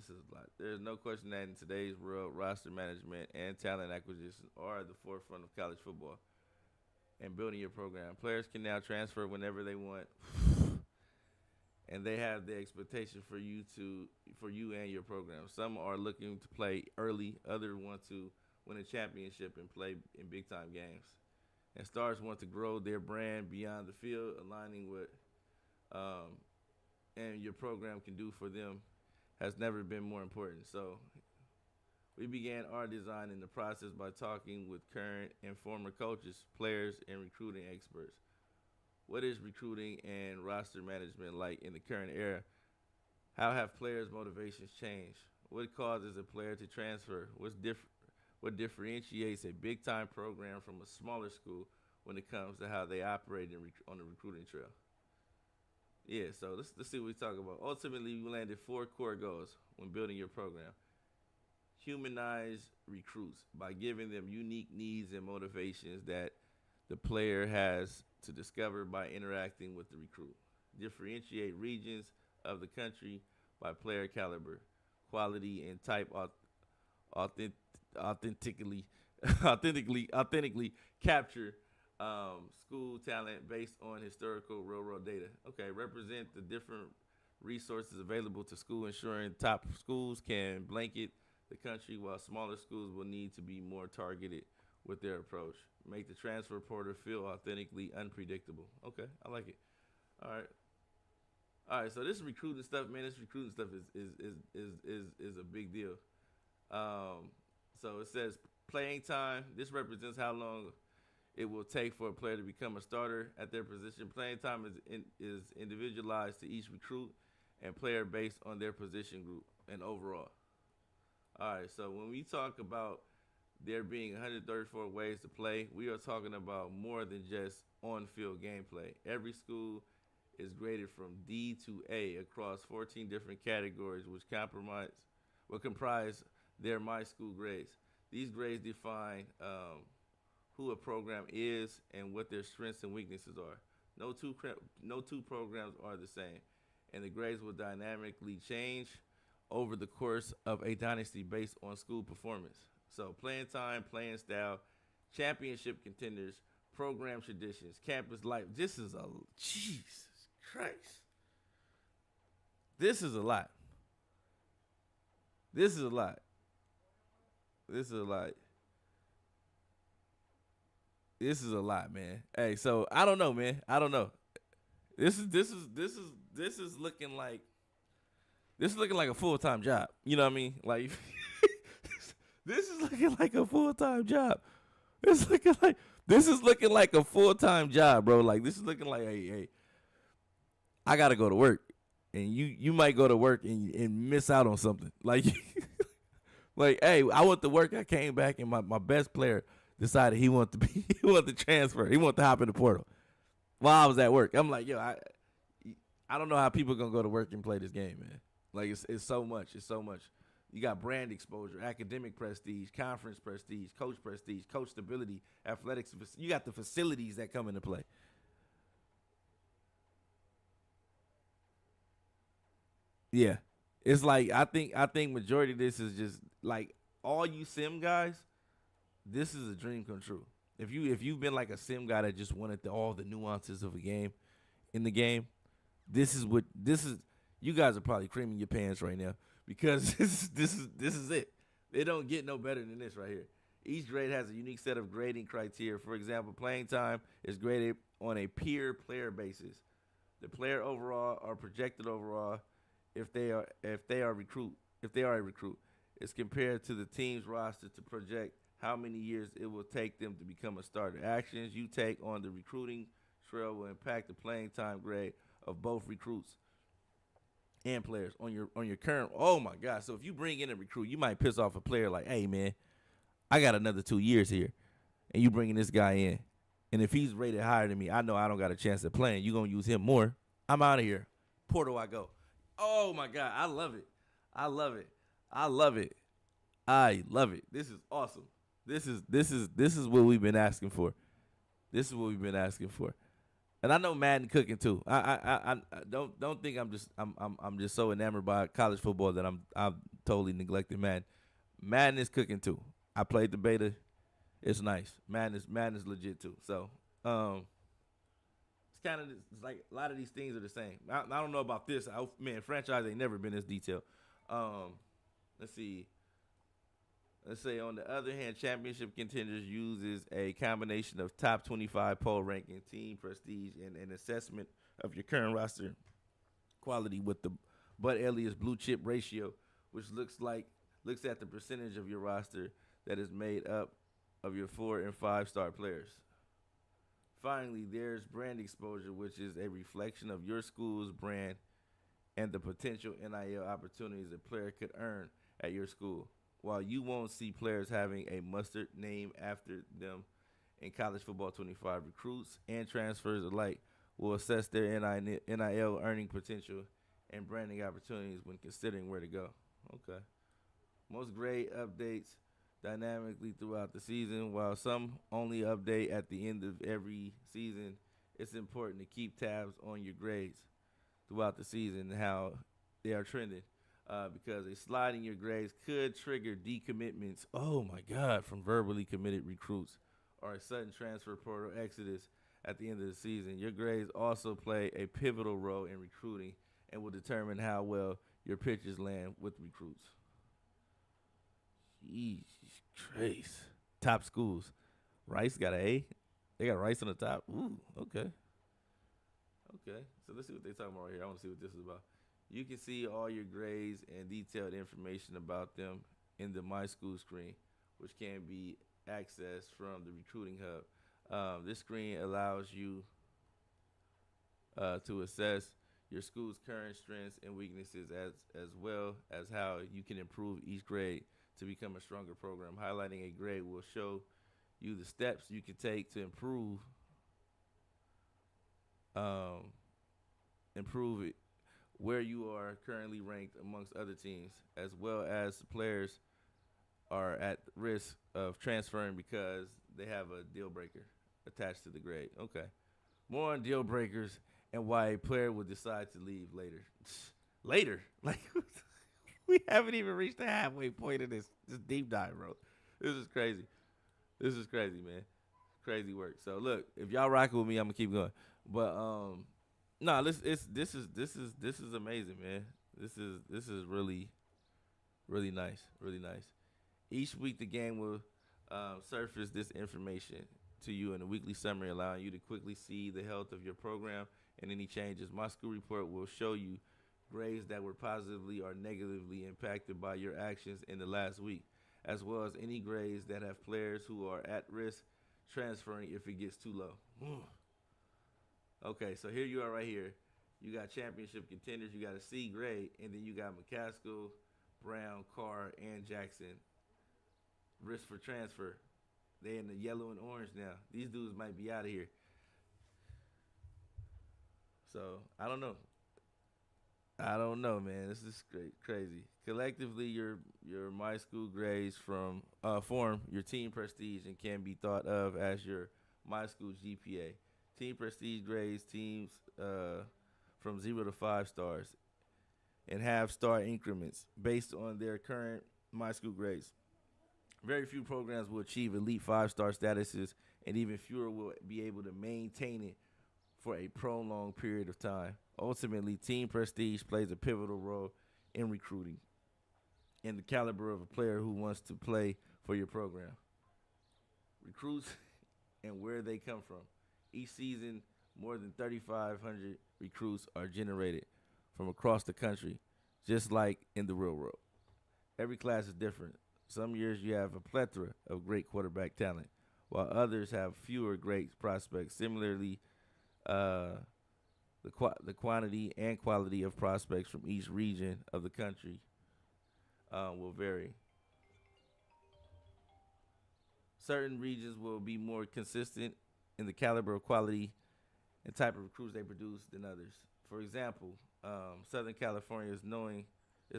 a lot. There is no question that in today's world, roster management and talent acquisition are at the forefront of college football and building your program. Players can now transfer whenever they want, and they have the expectation for you and your program. Some are looking to play early, others want to win a championship and play in big-time games. And stars want to grow their brand beyond the field, aligning with and your program can do for them has never been more important. So we began our design in the process by talking with current and former coaches, players, and recruiting experts. What is recruiting and roster management like in the current era? How have players' motivations changed? What causes a player to transfer? What differentiates a big-time program from a smaller school when it comes to how they operate on the recruiting trail? Yeah, so let's see what we talk about. Ultimately, you landed 4 core goals when building your program. Humanize recruits by giving them unique needs and motivations that the player has to discover by interacting with the recruit. Differentiate regions of the country by player caliber, quality, and type authentically authentically capture school talent based on historical real-world data. Okay, represent the different resources available to school, ensuring top schools can blanket the country while smaller schools will need to be more targeted with their approach. Make the transfer portal feel authentically unpredictable. Okay, I like it. All right. So this recruiting stuff, man. This recruiting stuff is a big deal. So it says playing time. This represents how long it will take for a player to become a starter at their position. Playing time is individualized to each recruit and player based on their position group and overall. All right, so when we talk about there being 134 ways to play, we are talking about more than just on-field gameplay. Every school is graded from D to A across 14 different categories, which comprise their My School grades. These grades define who a program is and what their strengths and weaknesses are. No two programs are the same, and the grades will dynamically change over the course of a dynasty based on school performance. So playing time, playing style, championship contenders, program traditions, campus life. Jesus Christ. This is a lot. This is a lot. This is a lot. This is a lot, man. Hey, so I don't know, man. I don't know. This is looking like a full-time job. You know what I mean? Like this is looking like a full-time job. This is looking like a full-time job, bro. Like this is looking like, hey, I gotta go to work, and you might go to work and miss out on something. Like, like, hey, I went to work. I came back, and my best player decided he wanted to transfer. He wanted to hop in the portal while I was at work. I'm like, yo, I don't know how people gonna go to work and play this game, man. Like it's so much. It's so much. You got brand exposure, academic prestige, conference prestige, coach stability, athletics. You got the facilities that come into play. Yeah, it's like I think majority of this is just like all you sim guys. This is a dream come true. If you've been like a sim guy that just wanted all the nuances of a game in the game, this is. You guys are probably creaming your pants right now because this is it. It don't get no better than this right here. Each grade has a unique set of grading criteria. For example, playing time is graded on a peer player basis. The player overall or projected overall, if they are a recruit, is compared to the team's roster to project how many years it will take them to become a starter. Actions you take on the recruiting trail will impact the playing time grade of both recruits and players on your current. Oh my God! So if you bring in a recruit, you might piss off a player like, "Hey man, I got another 2 years here, and you bringing this guy in, and if he's rated higher than me, I know I don't got a chance at playing. You gonna use him more? I'm out of here. Portal I go. Oh my God! I love it. I love it. I love it. I love it. This is awesome. This is what we've been asking for. This is what we've been asking for. And I know Madden cooking too. I don't think I'm just so enamored by college football that I'm totally neglecting Madden. Madden is cooking too. I played the beta. It's nice. Madden is legit too. So it's kind of like a lot of these things are the same. I don't know about this. Franchise ain't never been this detailed. Let's see. Let's say, on the other hand, championship contenders uses a combination of top 25 poll ranking, team prestige, and an assessment of your current roster quality with the Bud Elias blue chip ratio, which looks at the percentage of your roster that is made up of your 4 and 5 star players. Finally, there's brand exposure, which is a reflection of your school's brand and the potential NIL opportunities a player could earn at your school. While you won't see players having a mustard name after them in college football 25, recruits and transfers alike will assess their NIL earning potential and branding opportunities when considering where to go. Okay. Most grade updates dynamically throughout the season. While some only update at the end of every season, it's important to keep tabs on your grades throughout the season and how they are trending. Because a slide in your grades could trigger decommitments, oh my God, from verbally committed recruits or a sudden transfer portal exodus at the end of the season. Your grades also play a pivotal role in recruiting and will determine how well your pitches land with recruits. Jeez, Christ. Top schools. Rice got an A. They got Rice on the top. Ooh, okay. Okay, so let's see what they're talking about right here. I want to see what this is about. You can see all your grades and detailed information about them in the My School screen, which can be accessed from the Recruiting Hub. This screen allows you to assess your school's current strengths and weaknesses as well as how you can improve each grade to become a stronger program. Highlighting a grade will show you the steps you can take to improve it, where you are currently ranked amongst other teams, as well as players are at risk of transferring because they have a deal breaker attached to the grade. Okay. More on deal breakers and why a player would decide to leave later. Later? Like, we haven't even reached the halfway point of this deep dive, bro. This is crazy. This is crazy, man. Crazy work. So look, if y'all rocking with me, I'm gonna keep going. But no, this is amazing, man. This is really nice, really nice. Each week, the game will surface this information to you in a weekly summary, allowing you to quickly see the health of your program and any changes. My school report will show you grades that were positively or negatively impacted by your actions in the last week, as well as any grades that have players who are at risk transferring if it gets too low. Okay, so here you are right here. You got championship contenders. You got a C grade, and then you got McCaskill, Brown, Carr, and Jackson. Risk for transfer. They in the yellow and orange now. These dudes might be out of here. So I don't know, man. This is crazy. Collectively, your My School grades form your team prestige and can be thought of as your My School GPA. Team prestige grades teams from 0 to 5 stars and have star increments based on their current My School grades. Very few programs will achieve elite 5-star statuses, and even fewer will be able to maintain it for a prolonged period of time. Ultimately, team prestige plays a pivotal role in recruiting and the caliber of a player who wants to play for your program. Recruits and where they come from. Each season, more than 3,500 recruits are generated from across the country, just like in the real world. Every class is different. Some years you have a plethora of great quarterback talent, while others have fewer great prospects. Similarly, the quantity and quality of prospects from each region of the country will vary. Certain regions will be more consistent in the caliber of quality and type of recruits they produce than others. For example, Southern California is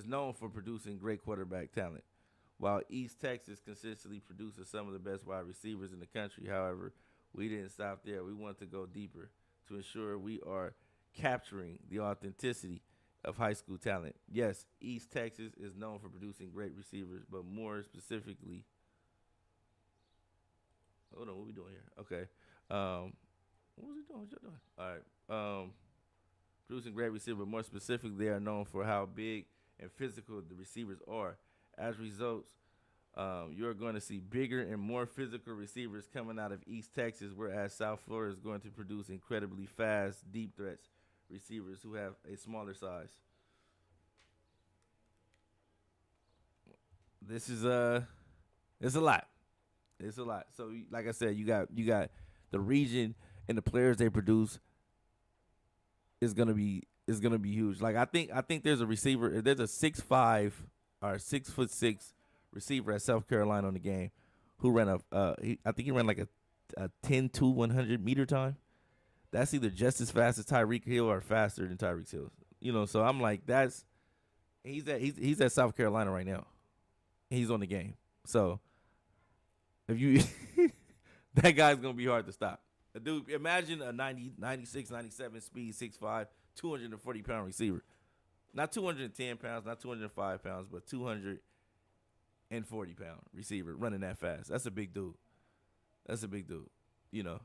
known for producing great quarterback talent, while East Texas consistently produces some of the best wide receivers in the country. However, we didn't stop there. We want to go deeper to ensure we are capturing the authenticity of high school talent. Yes, East Texas is known for producing great receivers, but more specifically, hold on, what we doing here? Okay. What was he doing? What y'all doing? All right. Producing great receivers, but more specifically, they are known for how big and physical the receivers are. As results, you're going to see bigger and more physical receivers coming out of East Texas, whereas South Florida is going to produce incredibly fast, deep threats receivers who have a smaller size. This is it's a lot. It's a lot. So, like I said, you got the region and the players they produce is going to be is gonna be huge. Like I think there's a receiver. There's a 6'5" or 6'6" receiver at South Carolina on the game who ran I think he ran like a 10-2 100-meter time. That's either just as fast as Tyreek Hill or faster than Tyreek Hill. You know, so I'm like, he's at South Carolina right now. He's on the game. So if you that guy's gonna be hard to stop. Dude, imagine a 90, 96, 97 speed, 6'5", 240-pound receiver. Not 210 pounds, not 205 pounds, but 240-pound receiver running that fast. That's a big dude. You know.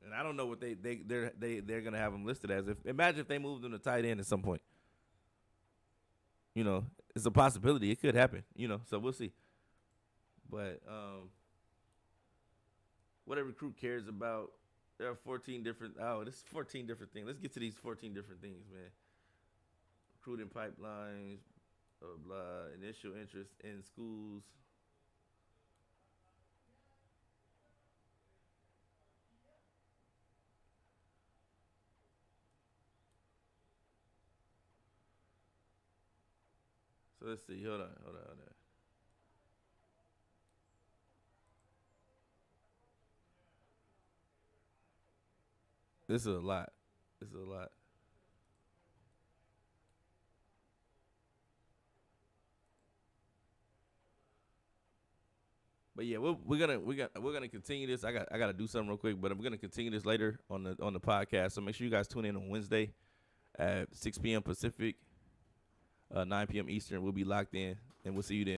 And I don't know what they're gonna have him listed as. Imagine if they moved him to tight end at some point. You know, it's a possibility. It could happen. You know, so we'll see. But what a recruit cares about. There are 14 different. Oh, this is 14 different things. Let's get to these 14 different things, man. Recruiting pipelines, blah, initial interest in schools. So let's see. Hold on. This is a lot. But yeah, we're gonna continue this. I gotta do something real quick, but I'm gonna continue this later on the podcast. So make sure you guys tune in on Wednesday at 6 p.m. Pacific, 9 p.m. Eastern. We'll be locked in, and we'll see you then.